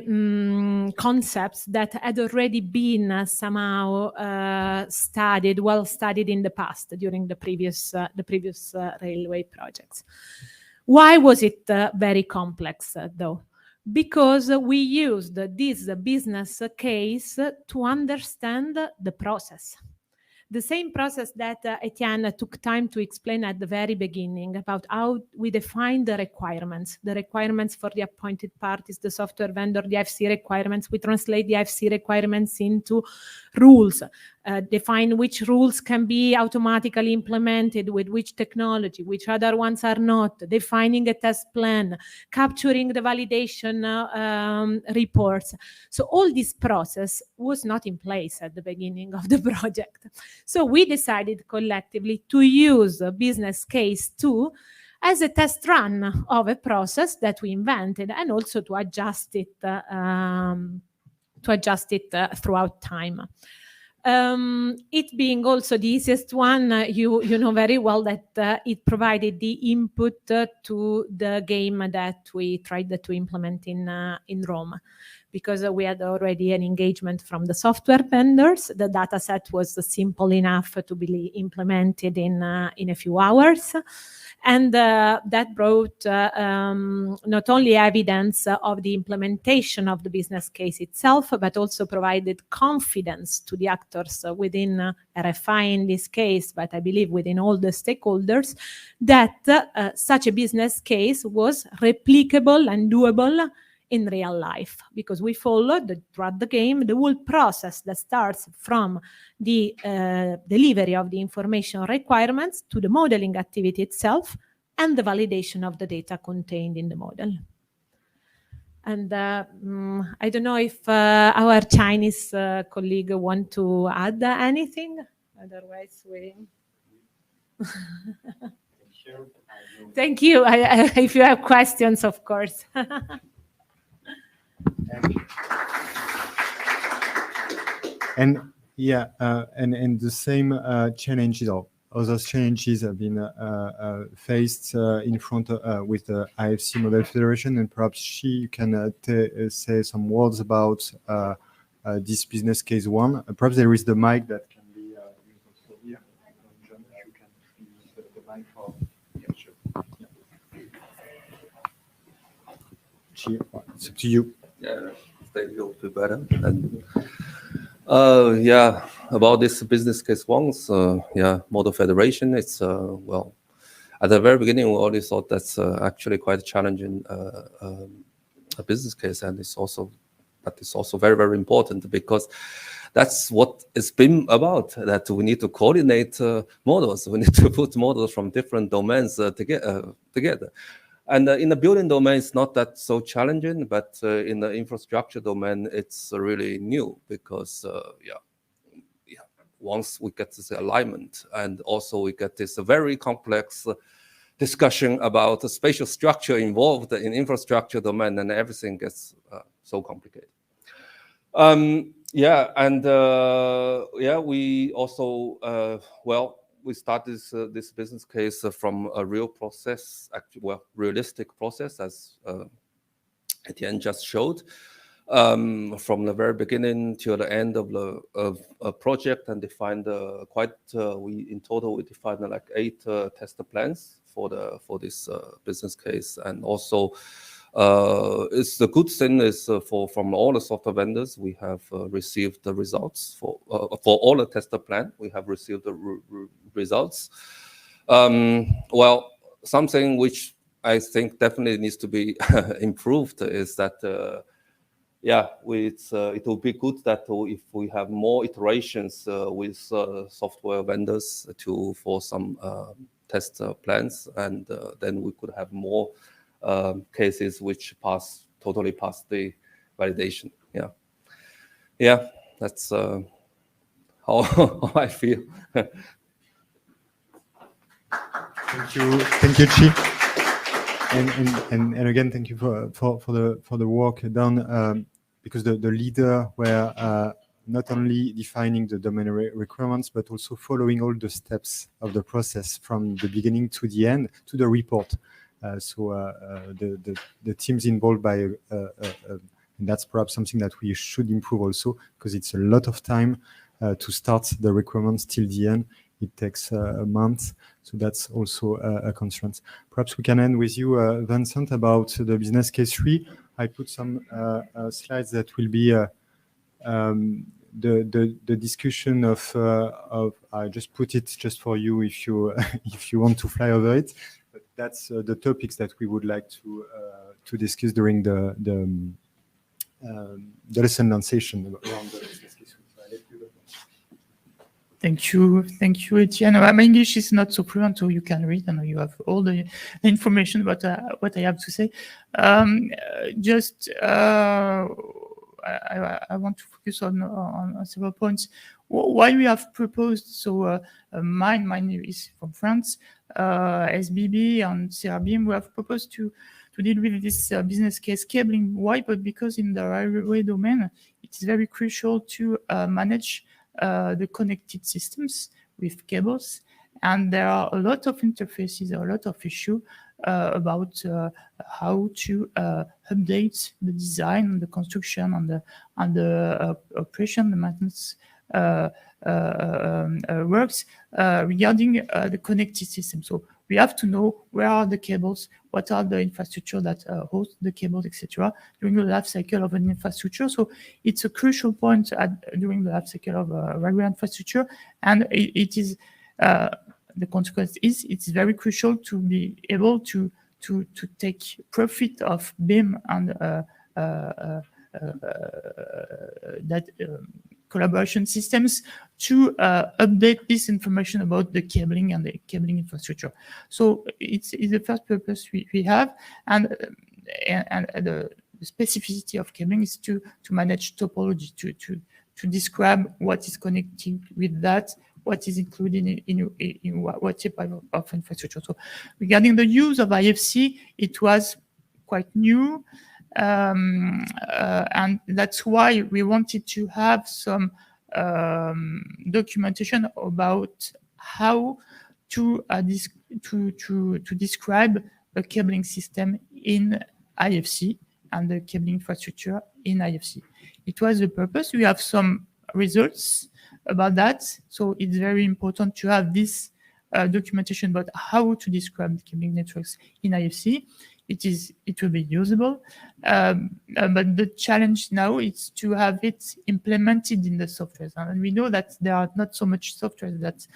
concepts that had already been somehow well studied in the past during the previous railway projects. Why was it very complex, though? Because we used this business case to understand the process. The same process that Étienne took time to explain at the very beginning about how we define the requirements for the appointed parties, the software vendor, the aIFC requirements. We translate the aIFC requirements into rules, define which rules can be automatically implemented with which technology, which other ones are not, defining a test plan, capturing the validation reports. So all this process was not in place at the beginning of the project. So we decided collectively to use business case 2 as a test run of a process that we invented, and also to adjust it throughout time. It being also the easiest one, you know very well that it provided the input to the game that we tried to implement in Rome, because we had already an engagement from the software vendors. The data set was simple enough to be implemented in a few hours. And that brought not only evidence of the implementation of the business case itself, but also provided confidence to the actors within RFI in this case, but I believe within all the stakeholders, that such a business case was replicable and doable in real life, because we followed throughout the game the whole process that starts from the delivery of the information requirements to the modeling activity itself and the validation of the data contained in the model. And I don't know if our Chinese colleague want to add anything. Otherwise, we... Thank you. If you have questions, of course. And yeah, and the same challenges or other challenges have been faced in front with the aIFC Model Federation, and perhaps she can say some words about this business case 1. Perhaps there is the mic that can be It's up to you. Yeah, thank you. Be better. And about this business case once, model federation. It's well, at the very beginning, we already thought that's actually quite challenging a business case, and it's also very, very important because that's what it's been about. That we need to coordinate models. We need to put models from different domains together. And in the building domain, it's not that so challenging, but in the infrastructure domain, it's really new because, once we get this alignment, and also we get this very complex discussion about the spatial structure involved in infrastructure domain, and everything gets so complicated. We also, we started this business case from a real process, realistic process, as Étienne just showed, from the very beginning to the end of the project, and defined in total we defined like 8 test plans for this business case. And also, it's the good thing is from all the software vendors, we have received the results for all the tester plan. We have received the results. Something which I think definitely needs to be improved is that it will be good that if we have more iterations with software vendors for some test plans, and then we could have more cases which totally pass the validation. That's how I feel. Thank you, Chi. And again, thank you for the work done, because the leader were not only defining the domain requirements, but also following all the steps of the process from the beginning to the end to the report. The teams involved and that's perhaps something that we should improve also, because it's a lot of time to start the requirements till the end. It takes a month, so that's also a constraint. Perhaps we can end with you, Vincent, about the business case 3. I put some slides that will be the discussion of. I just put it just for you if you if you want to fly over it. But that's the topics that we would like to discuss during the lesson learned session around the business case. Thank you, Étienne. My English is not so fluent, so you can read, and you have all the information about what I have to say. I want to focus on several points. Why we have proposed, mine is from France, SBB and CRBM, we have proposed to deal with this business case cabling. Why? But because in the railway domain, it is very crucial to manage the connected systems with cables, and there are a lot of interfaces, a lot of issues about how to update the design, the construction, and the operation, the maintenance works regarding the connected system. So we have to know where are the cables, what are the infrastructure that host the cables, etc. during the life cycle of an infrastructure. So it's a crucial point during the life cycle of railway infrastructure, and it is the consequence is it's very crucial to be able to take profit of BIM and collaboration systems to update this information about the cabling and the cabling infrastructure. So it's the first purpose we have, and the specificity of cabling is to manage topology, to describe what is connected with that, what is included in what type of infrastructure. So regarding the use of aIFC, it was quite new. And that's why we wanted to have some documentation about how to describe a cabling system in aIFC and the cabling infrastructure in aIFC. It was the purpose. We have some results about that, so it's very important to have this documentation about how to describe cabling networks in IFC, it will be usable. But the challenge now is to have it implemented in the software. And we know that there are not so much software that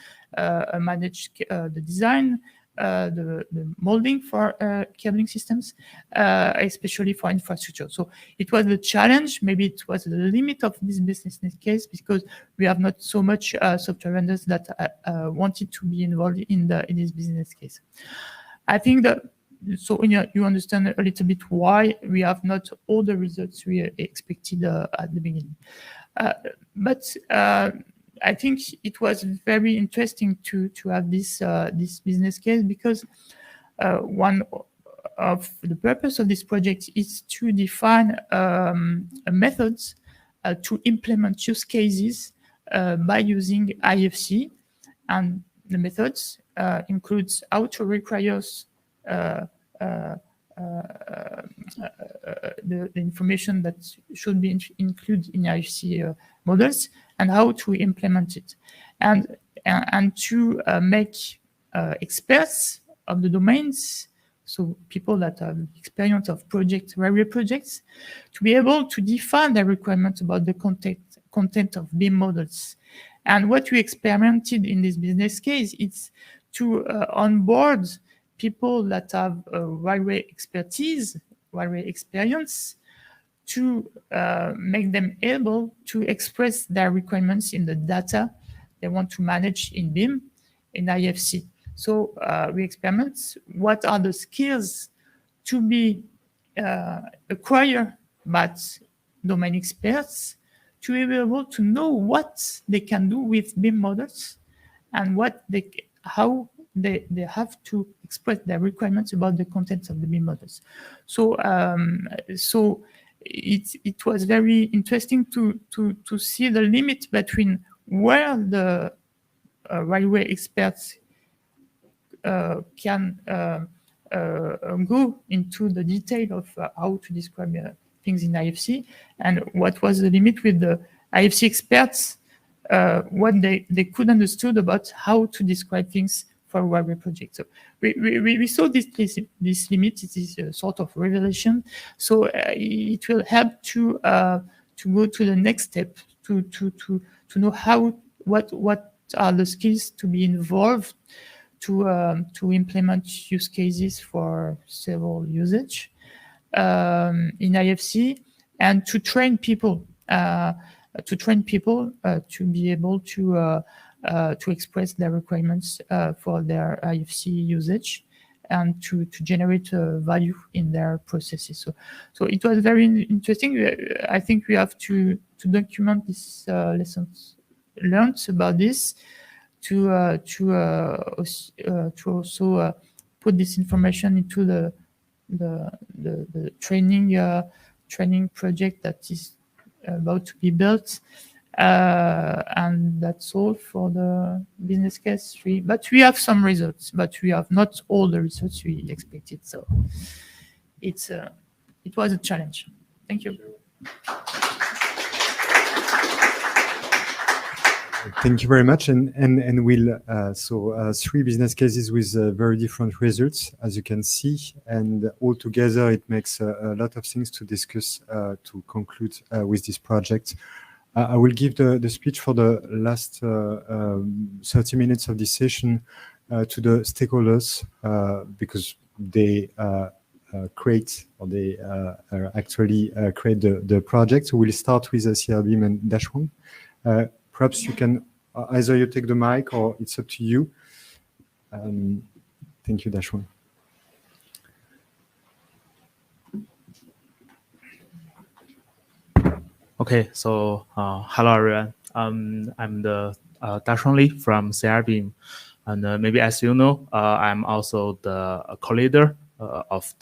manage the design, the molding for cabling systems, especially for infrastructure. So it was the challenge. Maybe it was the limit of this business case because we have not so much software vendors that wanted to be involved in this business case. I think that so you understand a little bit why we have not all the results we expected at the beginning. But I think it was very interesting to have this business case because one of the purpose of this project is to define methods to implement use cases by using IFC, and the methods includes how to require the information that should be included in IFC models and how to implement it, and to make experts of the domains, so people that have experience of railway projects, to be able to define the requirements about the content of BIM models. And what we experimented in this business case is to onboard people that have railway expertise, railway experience, to make them able to express their requirements in the data they want to manage in BIM, in IFC. So we experiment what are the skills to be acquired by domain experts to be able to know what they can do with BIM models and how they have to express their requirements about the contents of the BIM models. So it was very interesting to see the limit between where the railway experts can go into the detail of how to describe things in IFC, and what was the limit with the IFC experts, what they could understood about how to describe things for a railway project. So we saw this limit. It is a sort of revelation. So it will help to go to the next step to know what are the skills to be involved to implement use cases for several usage in IFC, and to train people to be able to express their requirements for their IFC usage and to generate value in their processes. So it was very interesting. I think we have to document these lessons learned about this to also put this information into the training project that is about to be built. And that's all for the business case 3. But we have some results, but we have not all the results we expected. So it was a challenge. Thank you. Thank you very much. And we'll 3 business cases with very different results, as you can see, and all together it makes a lot of things to discuss to conclude with this project. I will give the speech for the last 30 minutes of this session to the stakeholders because they create the project. So we'll start with CRBIM and Dashuang. Perhaps you can either you take the mic or it's up to you. Thank you, Dashuang. Okay, so hello everyone. I'm the Dashuang Li from CRBIM, and maybe as you know, I'm also the co-leader of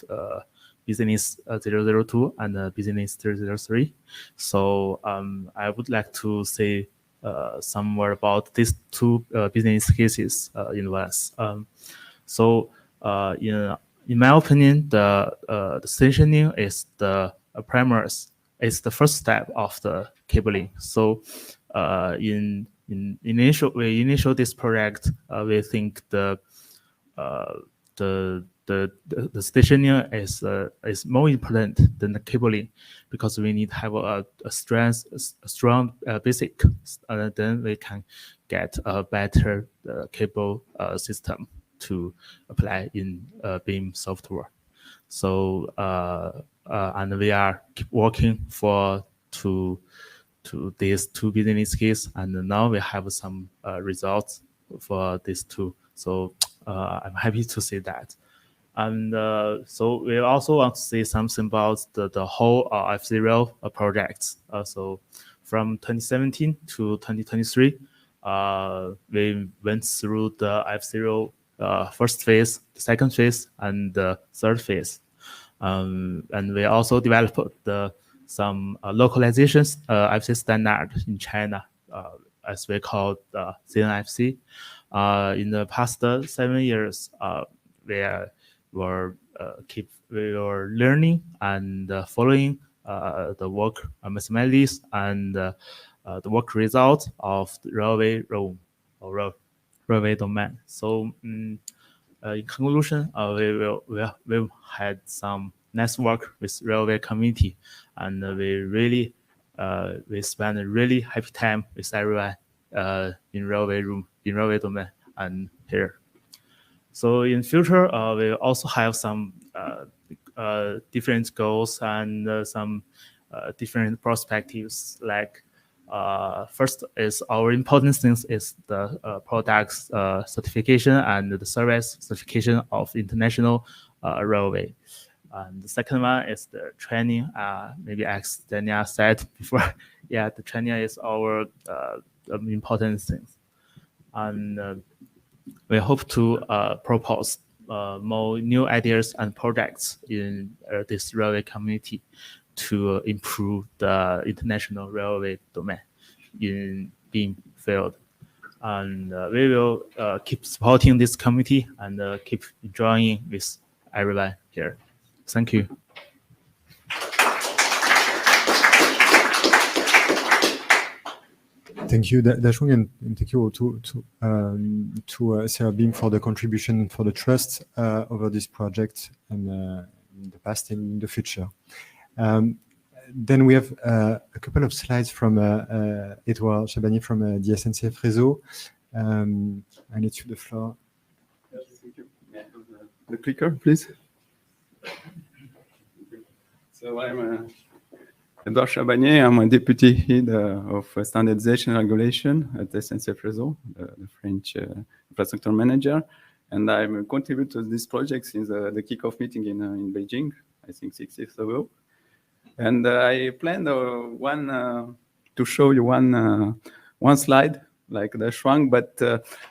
Business 002 and Business 003. So I would like to say some word about these 2 business cases in advance. In my opinion, the stationing is the premise. It's the first step of the cabling. So in we initial this project, we think the stationing is more important than the cabling, because we need to have a strong basic, and then we can get a better cable system to apply in BIM software. So and we are keep working to these two business cases, and now we have some results for these two. So I'm happy to see that. And so we also want to say something about the whole aIFC4Rail projects. So from 2017 to 2023, we went through the aIFC4Rail first phase, the second phase, and the third phase. And we also developed some localizations aIFC standard in China, as we call the CNIFC. In the past 7 years, we were learning and following the work mathematics and the work results of the railway room or railway domain. So in conclusion, we had some nice work with railway community, and we spent a really happy time with everyone in railway room, in railway domain, and here. So in future, we also have some different goals and some different perspectives. Like first is our important things is the products certification and the service certification of international railway. And the second one is the training. Maybe as Xenia said before, yeah, the training is our important thing. And we hope to propose more new ideas and projects in this railway community to improve the international railway domain in BIM field. And we will keep supporting this community and keep enjoying with everyone here. Thank you. Thank you, Dashuang, and thank you to CRBIM for the contribution and for the trust over this project and in the past and in the future. Then we have a couple of slides from Edouard Chabanier from the SNCF-Réseau. I need you the floor. Yes, thank you. May I have the clicker, please? So I'm Edouard Chabanier. I'm a deputy head of standardization regulation at SNCF-Réseau, the French infrastructure manager. And I'm a contributor to this project since the kickoff meeting in Beijing, I think 6 years ago. And I planned to show you one slide like the Dashuang, but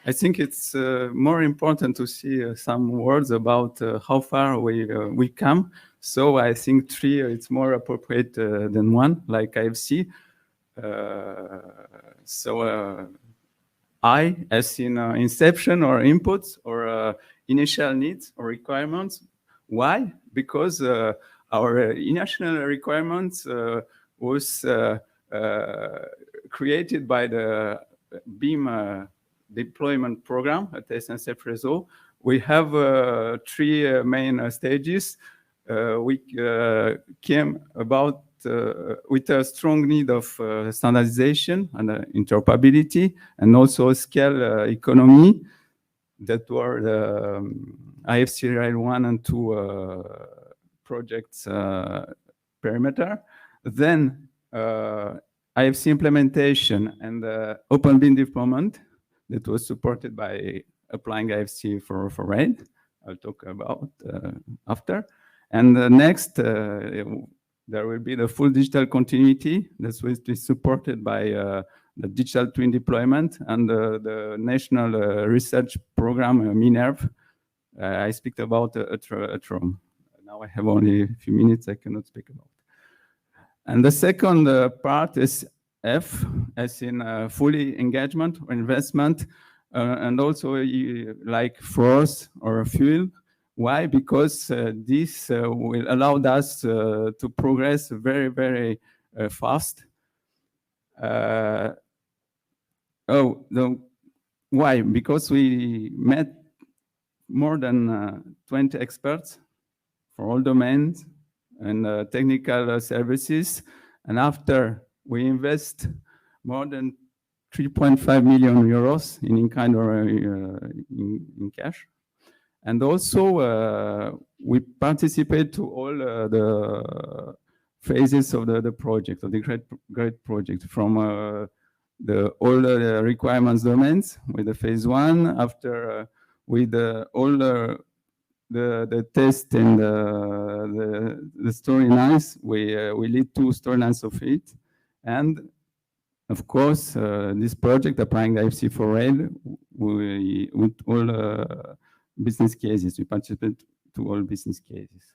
I think it's more important to see some words about how far we come. So I think 3 it's more appropriate than 1, like aIFC. I, as in inception or inputs or initial needs or requirements. Why? Because our initial requirements was created by the BIM deployment program at SNCF-Réseau. We have 3 main stages. We came about with a strong need of standardization and interoperability, and also scale economy. That were the aIFC4Rail 1 and 2 projects perimeter. Then aIFC implementation and open BIM deployment that was supported by applying aIFC4Rail. I'll talk about after. And next, there will be the full digital continuity that will be supported by the digital twin deployment and the national research program, MINERV. I speak about Atrom. Now I have only a few minutes, I cannot speak about. And the second part is F, as in fully engagement or investment, and also like force or fuel. Why? Because this will allow us to progress very, very fast. why? Because we met more than 20 experts for all domains and technical services. And after we invest more than 3.5 million euros in kind or in cash. And also we participate to all the phases of the project, of the great project, from all the requirements domains with the phase 1, after with all the test and the storylines. We lead 2 storylines of it. And of course, this project applying the aIFC4Rail with all business cases. We participate to all business cases.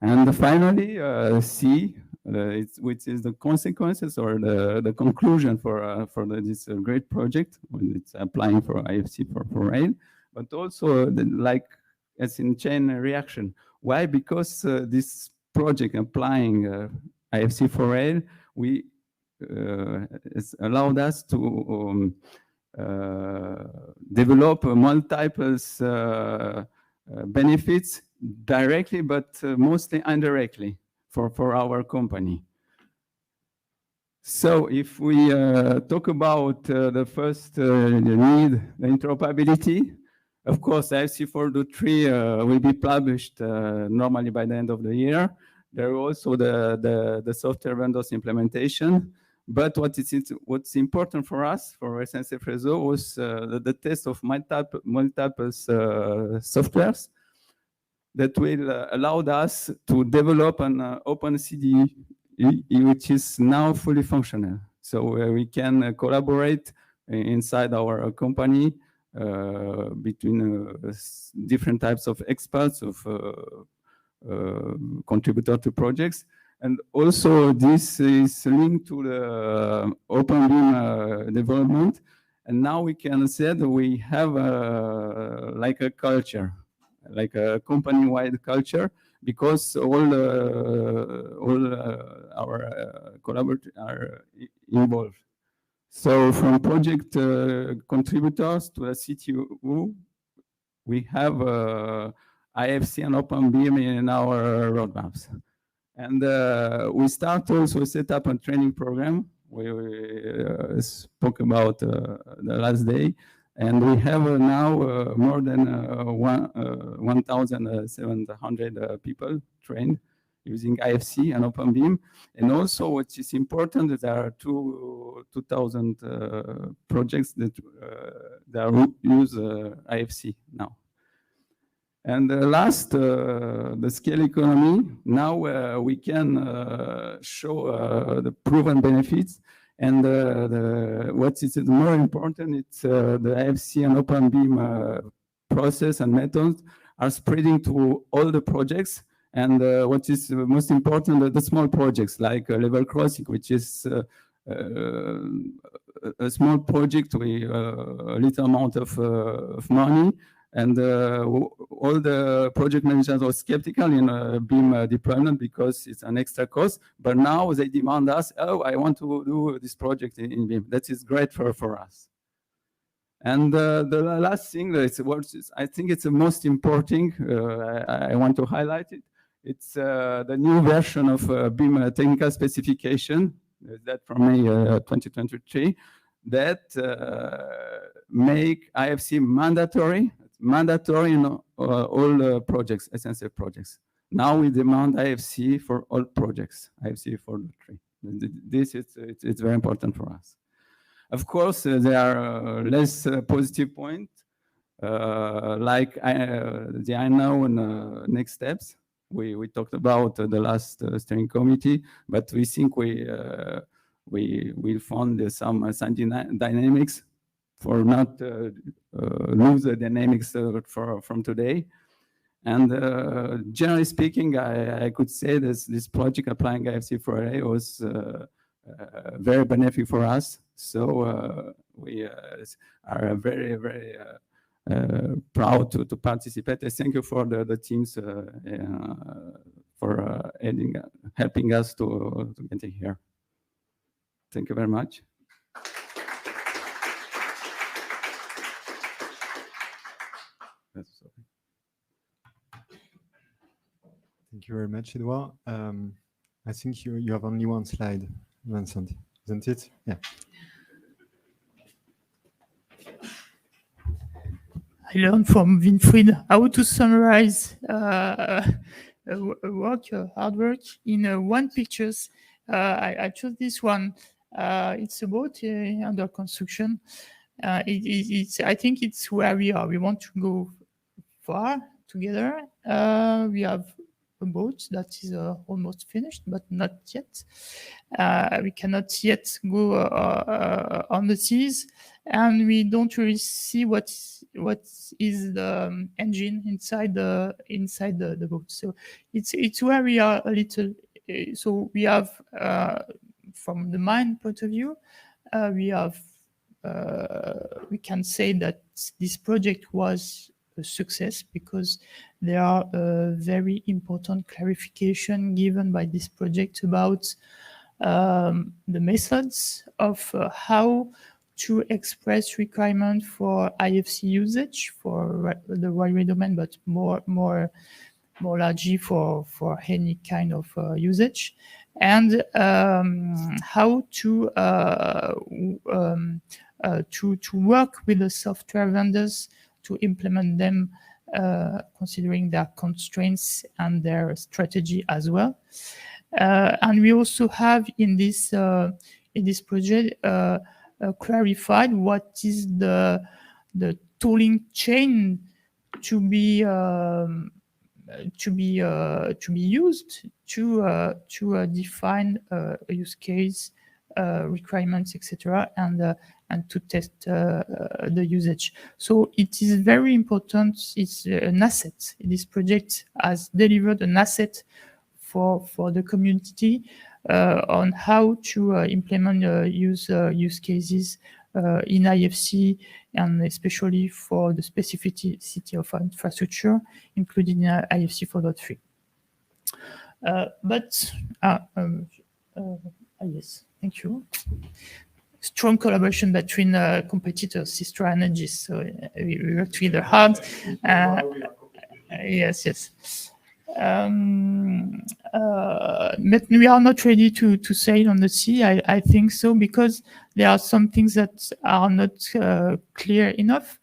And finally, C, which is the consequences or the conclusion for this great project when it's applying for aIFC4Rail, but also like as in chain reaction. Why? Because this project applying aIFC4Rail, it's allowed us to develop multiple benefits directly, but mostly indirectly for our company. So if we talk about the first need, the interoperability, of course, aIFC4.3 will be published normally by the end of the year. There are also the software vendors implementation. But what's important for us, for SNCF Réseau, was the test of multiple softwares that will allow us to develop an open CDE, which is now fully functional. So we can collaborate inside our company between different types of experts, of contributors to projects. And also this is linked to the OpenBeam development. And now we can say that we have like a culture, like a company-wide culture, because all our collaborators are involved. So from project contributors to the CTO, we have aIFC and OpenBeam in our roadmaps. And we start also set up a training program. We spoke about the last day. And we have now more than 1,700 people trained using aIFC and OpenBeam. And also what is important, there are 2,000 projects that use aIFC now. And last, the scale economy. Now we can show the proven benefits. And what is more important, it's the aIFC and OpenBeam process and methods are spreading to all the projects. And what is most important, the small projects like level crossing, which is a small project with a little amount of money. And all the project managers were skeptical in Beam deployment because it's an extra cost. But now they demand us, oh, I want to do this project in Beam. That is great for us. And the last thing, I think it's the most important, I want to highlight it. It's the new version of Beam technical specification, that from May 2023, that make aIFC mandatory in all projects, SNCF projects. Now we demand aIFC for all projects, aIFC4.3. This it's very important for us. Of course, there are less positive points, like the unknown next steps. We talked about the last steering committee, but we think we found some dynamics for not lose the dynamics from today. And generally speaking, I could say this project applying aIFC4Rail was very beneficial for us. So we are very, very proud to participate. I thank you for the teams for helping us to get here. Thank you very much. Thank you very much, Edouard. I think you have only one slide, Vincent, isn't it? Yeah. I learned from Winfried how to summarize hard work in one pictures. I chose this one. It's about under construction. I think it's where we are. We want to go far together. We have a boat that is almost finished, but not yet. We cannot yet go on the seas, and we don't really see what is the engine inside the boat. So it's where we are a little. So we have from the mine point of view, we can say that this project was a success because there are very important clarification given by this project about the methods of how to express requirement for aIFC usage for the railway domain, but more largely for any kind of usage, and how to work with the software vendors to implement them, considering their constraints and their strategy as well. And we also have in this project clarified what is the tooling chain to be used to define a use case, requirements, etc., and to test the usage. So it is very important. It's an asset. This project has delivered an asset for the community on how to implement use cases in aIFC, and especially for the specificity of infrastructure, including aIFC4.3. Yes, thank you. Strong collaboration between competitors, sister energies. So we work together hard. Yes. But we are not ready to sail on the sea. I think so, because there are some things that are not clear enough.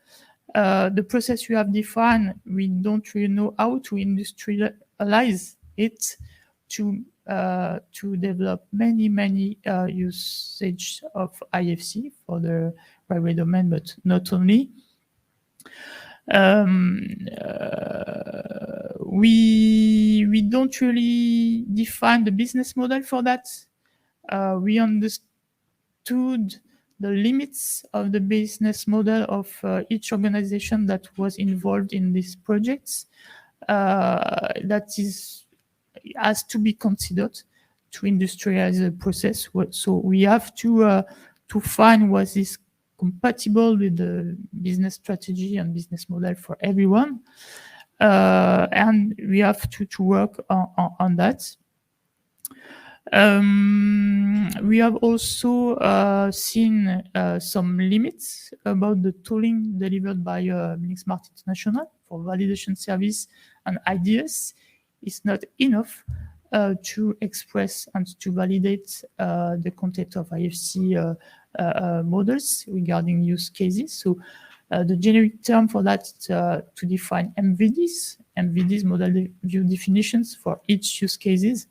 The process we have defined, we don't really know how to industrialize it to develop many usage of aIFC for the railway domain, but not only. We don't really define the business model for that. We understood the limits of the business model of each organization that was involved in these projects. That has to be considered to industrialize the process. So we have to find what is compatible with the business strategy and business model for everyone. And we have to work on that. We have also seen some limits about the tooling delivered by buildingSMART International for validation service and IDS. It's not enough to express and to validate the content of aIFC models regarding use cases. So the generic term for that is to define MVDs, model view definitions for each use cases.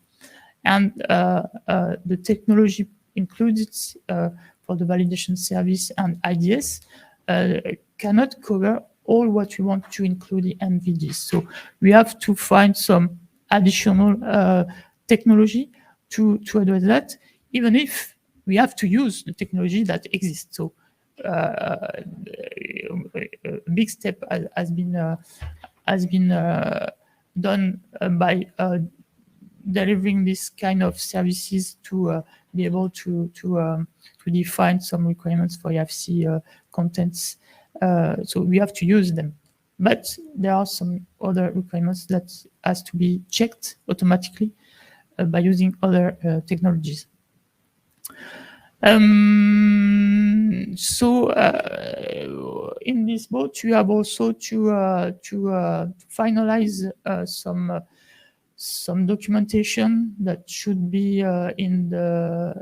And the technology included for the validation service and IDS cannot cover all what we want to include in MVDs. So we have to find some additional technology to address that, even if we have to use the technology that exists. So a big step has been done by delivering this kind of services to be able to define some requirements for aIFC contents. So we have to use them. But there are some other requirements that has to be checked automatically by using other technologies. So in this boat, you have also to finalize some documentation that should be in the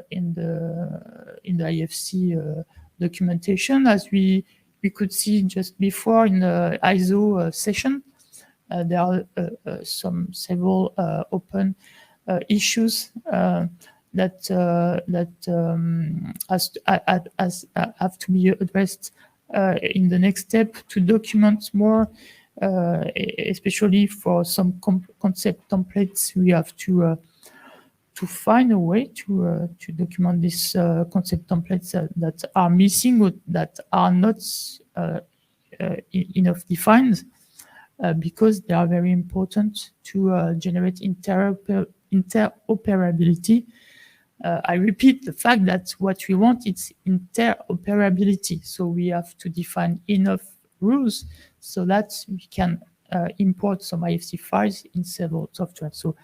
IFC documentation, as we could see just before in the ISO session. There are several open issues that have to be addressed in the next step to document more, especially for some concept templates. We have to find a way to document these concept templates that are missing or that are not enough defined, because they are very important to generate interoperability. I repeat the fact that what we want is interoperability. So we have to define enough rules so that we can import some IFC files in several software. So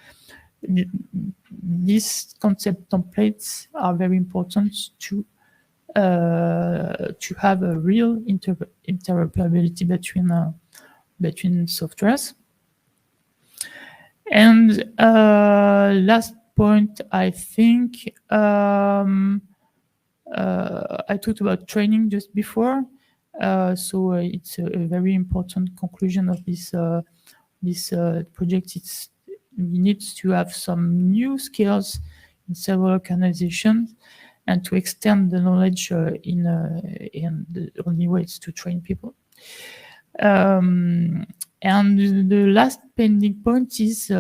these concept templates are very important to have a real interoperability between softwares. And last point, I think I talked about training just before. So it's a very important conclusion of this project. We need to have some new skills in several organizations, and to extend the knowledge in the only way is to train people. And the last pending point is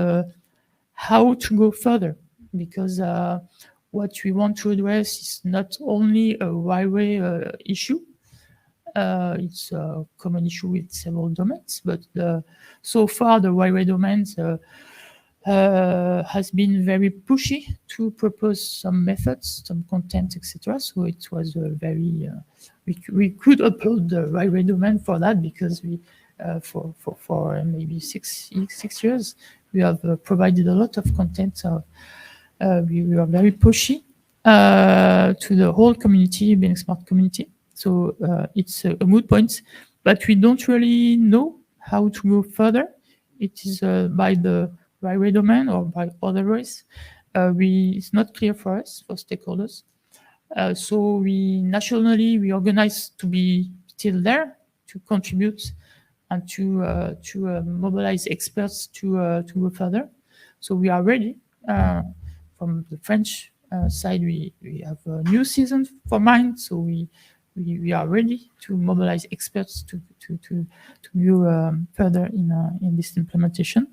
how to go further, because what we want to address is not only a railway issue. It's a common issue with several domains, but so far the railway domains has been very pushy to propose some methods, some content, etc. So it was very we could upload the railway domain for that, because we for maybe six years we have provided a lot of content. We are very pushy to the whole community, buildingSMART community. So it's a good point, but we don't really know how to go further. It is by the railway domain or by other ways. It's not clear for us, for stakeholders. So nationally we organize to be still there, to contribute and to mobilize experts to go further. So we are ready. From the French side, we have a new season for mine, so we are ready to mobilize experts to go further in this implementation.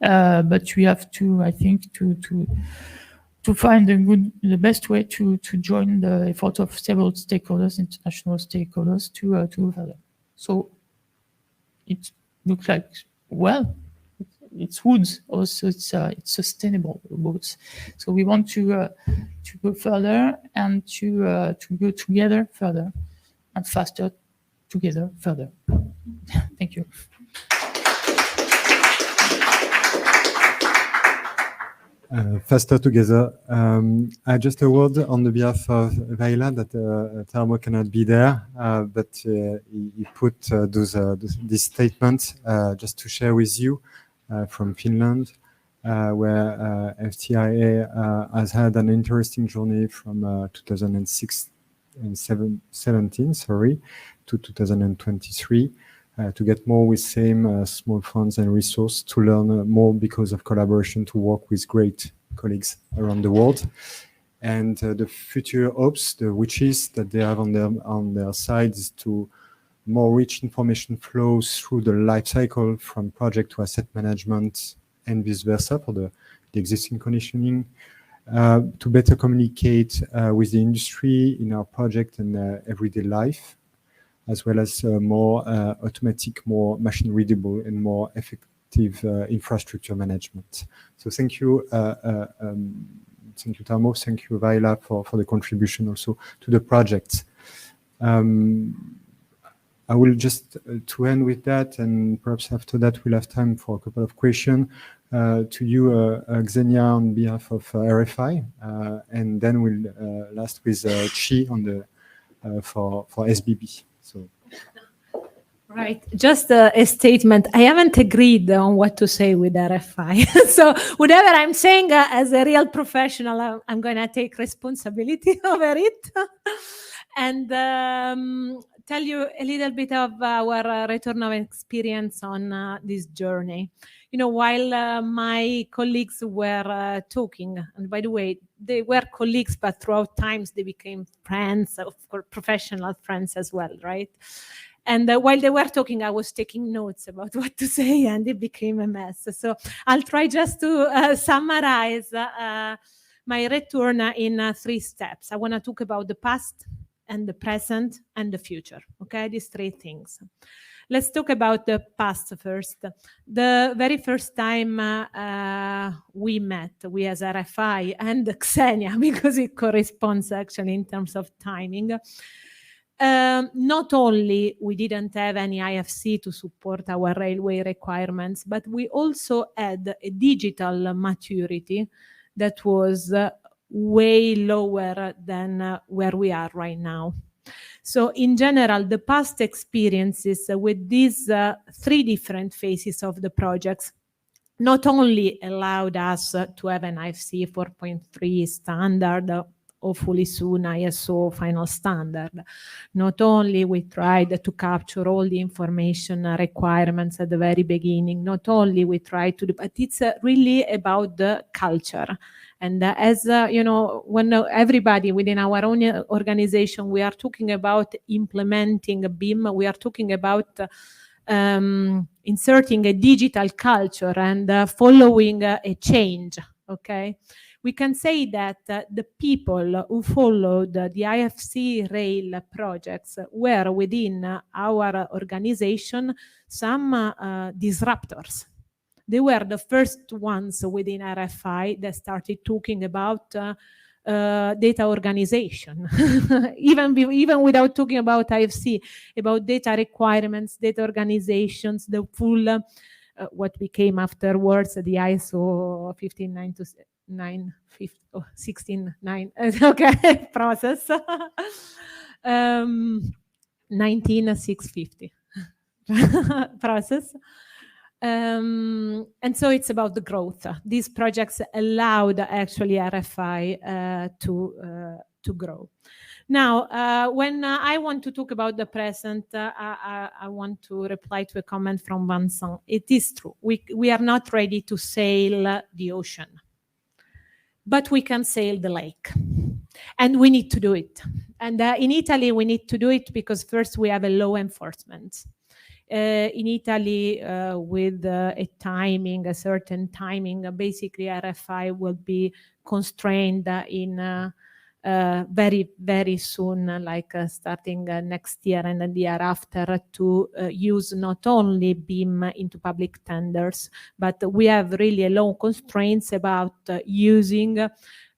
But we have to, I think, to find the best way to join the effort of several stakeholders, international stakeholders, to go further. So it looks like, well, it's woods, also it's sustainable woods. So we want to go further and to go together further and faster together further. Thank you. Faster together. I just a word on the behalf of Vaila that Thermo cannot be there, but he put this statement just to share with you from Finland, where FTIA has had an interesting journey from 2017 to 2023. To get more with same small funds and resource, to learn more because of collaboration, to work with great colleagues around the world. And the future hopes, the wishes that they have on their sides, to more rich information flows through the life cycle from project to asset management and vice versa for the existing conditioning, to better communicate with the industry in our project and everyday life, as well as more automatic, more machine readable, and more effective infrastructure management. So thank you, Thermo, thank you, Vaila, for the contribution also to the project. I will just to end with that, and perhaps after that we'll have time for a couple of questions to you, Xenia, on behalf of RFI, and then we'll last with Chi on the for SBB. So. Right, just a statement. I haven't agreed on what to say with RFI. So whatever I'm saying as a real professional, I'm going to take responsibility over it and tell you a little bit of our return of experience on this journey. You know, while my colleagues were talking, and by the way, they were colleagues, but throughout times they became friends, of course, professional friends as well, right? And while they were talking, I was taking notes about what to say, and it became a mess. So I'll try just to summarize my return in 3 steps. I want to talk about the past and the present and the future. Okay, these 3 things. Let's talk about the past first. The very first time we met, we as RFI and Xenia, because it corresponds actually in terms of timing. Not only we didn't have any IFC to support our railway requirements, but we also had a digital maturity that was way lower than where we are right now. So in general, the past experiences with these 3 different phases of the projects not only allowed us to have an IFC 4.3 standard, hopefully soon ISO final standard. Not only we tried to capture all the information requirements at the very beginning, not only we tried to do, but it's really about the culture. And as you know, when everybody within our own organization, we are talking about implementing a BIM, we are talking about inserting a digital culture and following a change, okay? We can say that the people who followed the aIFC4Rail projects were within our organization some disruptors. They were the first ones within RFI that started talking about data organization, even without talking about IFC, about data requirements, data organizations, the full, what became afterwards, the ISO 169 okay, process, 19650 process. And so it's about the growth. These projects allowed actually RFI to grow. Now, when I want to talk about the present, I want to reply to a comment from Vincent. It is true. We are not ready to sail the ocean, but we can sail the lake. And we need to do it. And in Italy, we need to do it because first we have a law enforcement. In Italy, with a certain timing, basically RFI will be constrained in very, very soon, like starting next year and the year after, to use not only BIM into public tenders, but we have really low constraints about using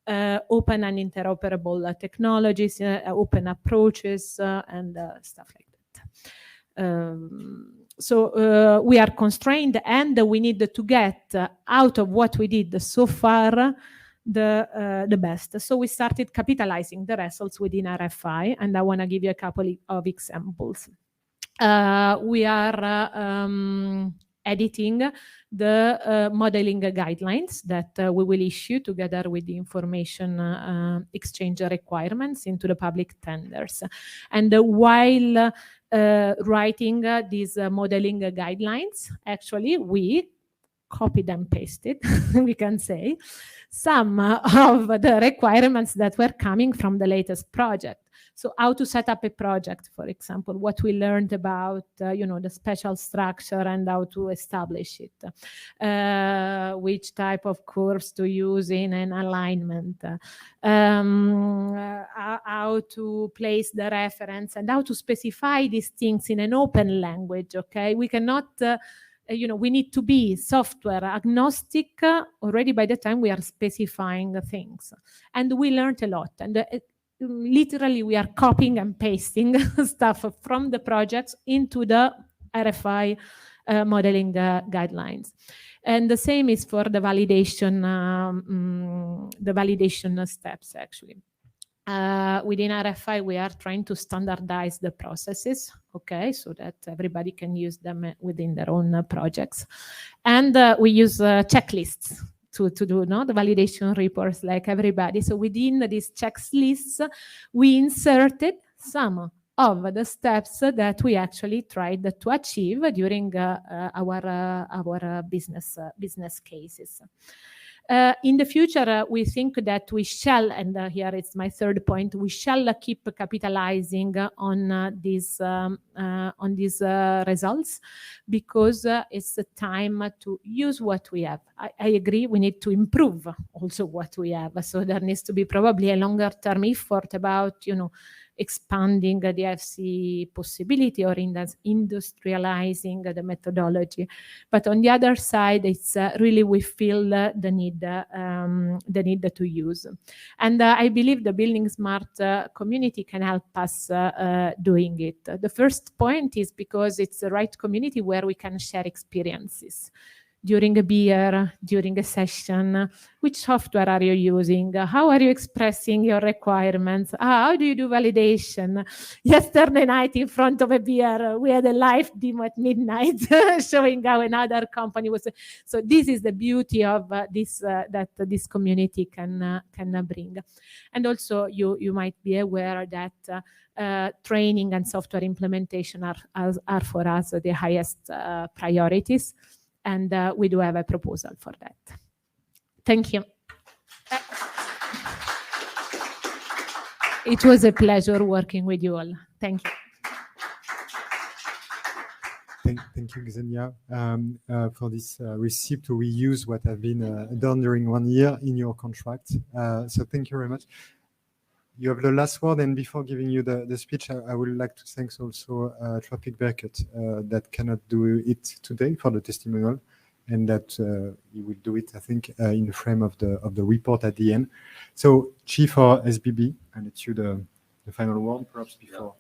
open and interoperable technologies, open approaches, and stuff like that. So we are constrained, and we need to get out of what we did so far the best. So we started capitalizing the results within RFI, and I want to give you a couple of examples. We are editing the modeling guidelines that we will issue together with the information exchange requirements into the public tenders. And while writing these modeling guidelines, actually we copied and pasted, we can say, some of the requirements that were coming from the latest project. So how to set up a project, for example, what we learned about, the special structure and how to establish it, which type of curves to use in an alignment, how to place the reference, and how to specify these things in an open language, okay? We cannot, we need to be software agnostic already by the time we are specifying things. And we learned a lot. And literally we are copying and pasting stuff from the projects into the RFI modeling guidelines. And the same is for the validation steps, actually. Within RFI, we are trying to standardize the processes, okay, so that everybody can use them within their own projects. And we use checklists to do the validation reports like everybody. So within these checklists, we inserted some of the steps that we actually tried to achieve during our business cases. In the future, we think that we shall, and here it's my third point, we shall keep capitalizing on these results, because it's a time to use what we have. I agree, we need to improve also what we have. So there needs to be probably a longer term effort about, expanding the IFC possibility or industrializing the methodology. But on the other side, it's really we feel the need to use. And I believe the buildingSMART community can help us doing it. The first point is because it's the right community where we can share experiences. During a beer, during a session, which software are you using? How are you expressing your requirements? How do you do validation? Yesterday night in front of a beer, we had a live demo at midnight showing how another company was. So this is the beauty of this that this community can bring. And also you might be aware that training and software implementation are for us the highest priorities. And we do have a proposal for that. Thank you. It was a pleasure working with you all. Thank you. Thank you, Xenia, for this receipt to reuse what have been done during 1 year in your contract. So thank you very much. You have the last word, and before giving you the speech, I would like to thank also Traffic Berkut that cannot do it today for the testimonial, and that he will do it, I think, in the frame of the report at the end. So, Chief for SBB, I let you the final word, perhaps before.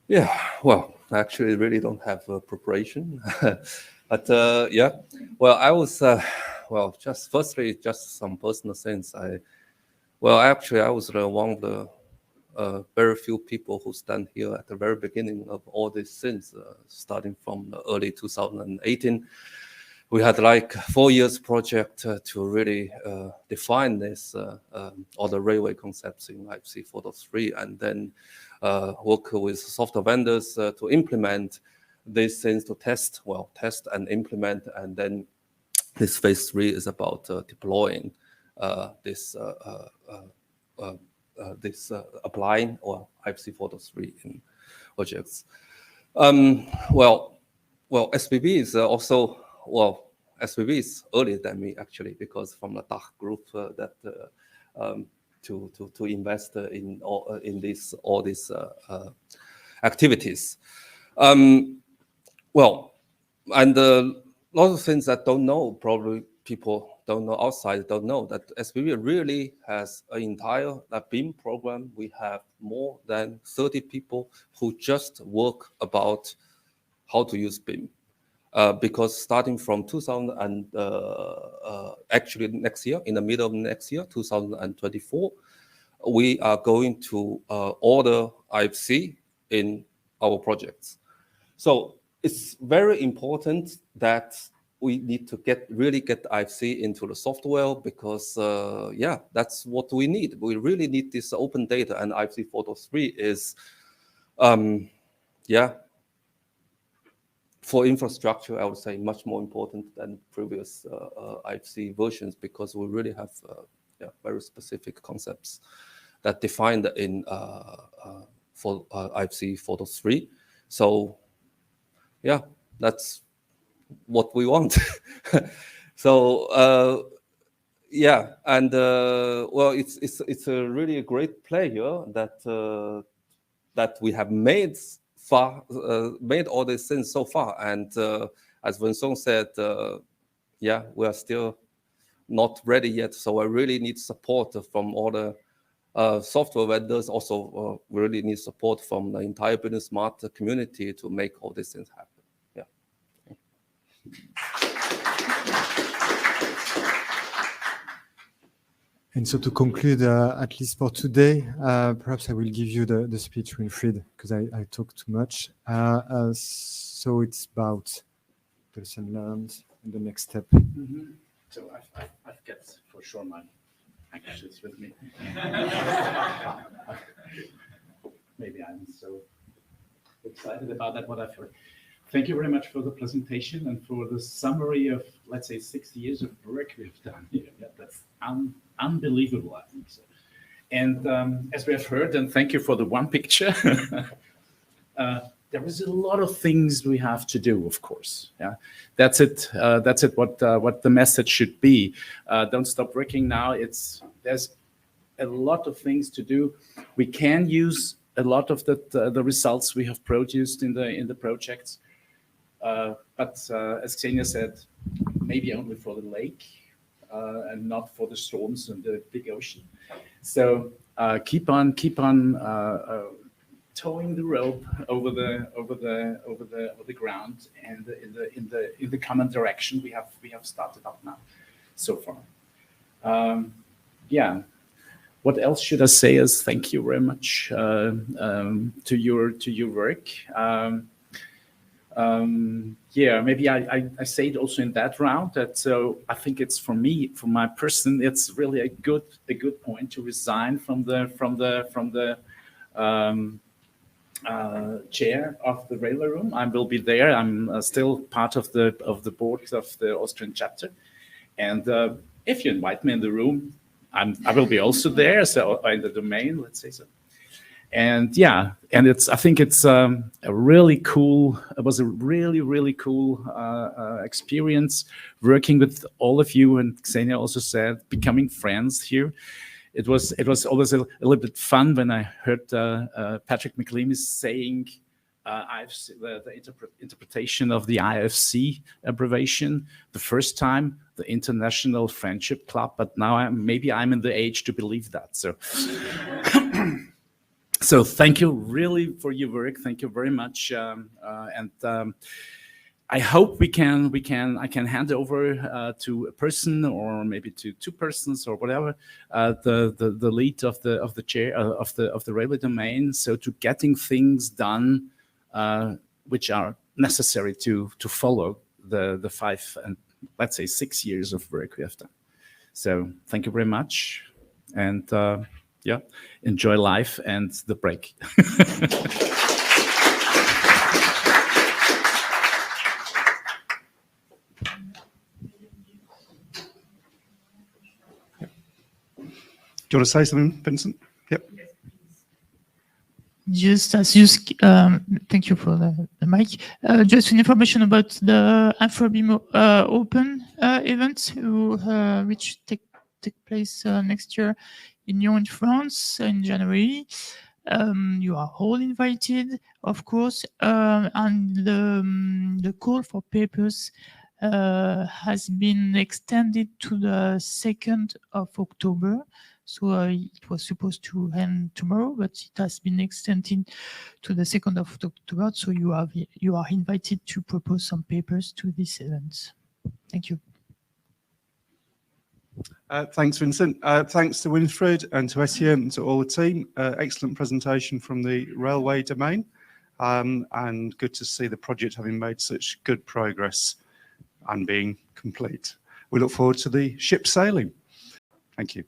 Yeah, well, I actually really don't have a preparation, but yeah, well, I was, well, just firstly, just some personal sense. Actually, I was one of the very few people who stand here at the very beginning of all these things, starting from the early 2018. We had like 4 years project to really define this, all the railway concepts in aIFC4.3, and then work with software vendors to implement these things, to test and implement, and then this phase 3 is about deploying this applying or aIFC4.3 in projects. SBB is also, SBB is earlier than me actually, because from the DACH group that to invest in all these activities. And a lot of things that don't know, probably people don't know outside, don't know that SBB really has an entire BIM program. We have more than 30 people who just work about how to use BIM. Because starting from 2000 and actually next year, in the middle of next year, 2024, we are going to order aIFC in our projects. So it's very important that we need to really get aIFC into the software, because that's what we need. We really need this open data, and aIFC4.3 is for infrastructure, I would say much more important than previous aIFC versions, because we really have very specific concepts that defined in for aIFC4.3. So that's what we want. So it's a really a great player that we have made all these things so far, and as Vincent said, we are still not ready yet. So I really need support from all the software vendors. Also, we really need support from the entire buildingSMART community to make all these things happen. And so to conclude, at least for today, perhaps I will give you the speech, Winfried, because I talk too much. So it's about the lesson learned and the next step. Mm-hmm. So I've got for sure my handkerchiefs with me. Maybe I'm so excited about that, what I've heard. Thank you very much for the presentation and for the summary of, let's say, 6 years of work we've done here. Yeah, that's unbelievable, I think so. And as we have heard, and thank you for the one picture, there is a lot of things we have to do, of course. Yeah, that's it. That's it. What the message should be. Don't stop working now. There's a lot of things to do. We can use a lot of the results we have produced in the projects, but as Xenia said, maybe only for the lake and not for the storms and the big ocean. So keep on towing the rope over the ground and in the common direction we have started up now so far. Yeah. What else should I say is thank you very much to your work. Yeah, maybe I say it also in that round that so I think it's for me, for my person, it's really a good point to resign from the chair of the railway room. I will be there. I'm still part of the board of the Austrian chapter, and if you invite me in the room, I will be also there. So in the domain, let's say so. And yeah, and I think it's a really cool. It was a really cool experience working with all of you. And Xenia also said becoming friends here. It was always a little bit fun when I heard Patrick McLean saying the interpretation of the IFC abbreviation the first time, the International Friendship Club. But now maybe I'm in the age to believe that. So. So thank you really for your work. Thank you very much, and I hope I can hand over to a person or maybe to two persons or whatever the lead of the chair of the railway domain. So to getting things done which are necessary to follow the 5 and let's say 6 years of work we have done. So thank you very much, and. Yeah, enjoy life and the break. Do you want to say something, Vincent? Yep. Just as you, thank you for the mic. Just an information about the IFC4Rail Open event, which take place next year in Lyon, in France, in January. You are all invited, of course, and the call for papers has been extended to the 2nd of October. So it was supposed to end tomorrow, but it has been extended to the 2nd of October. So you are invited to propose some papers to this event. Thank you. Thanks, Vincent. Thanks to Winfried and to Étienne and to all the team. Excellent presentation from the railway domain, and good to see the project having made such good progress and being complete. We look forward to the ship sailing. Thank you.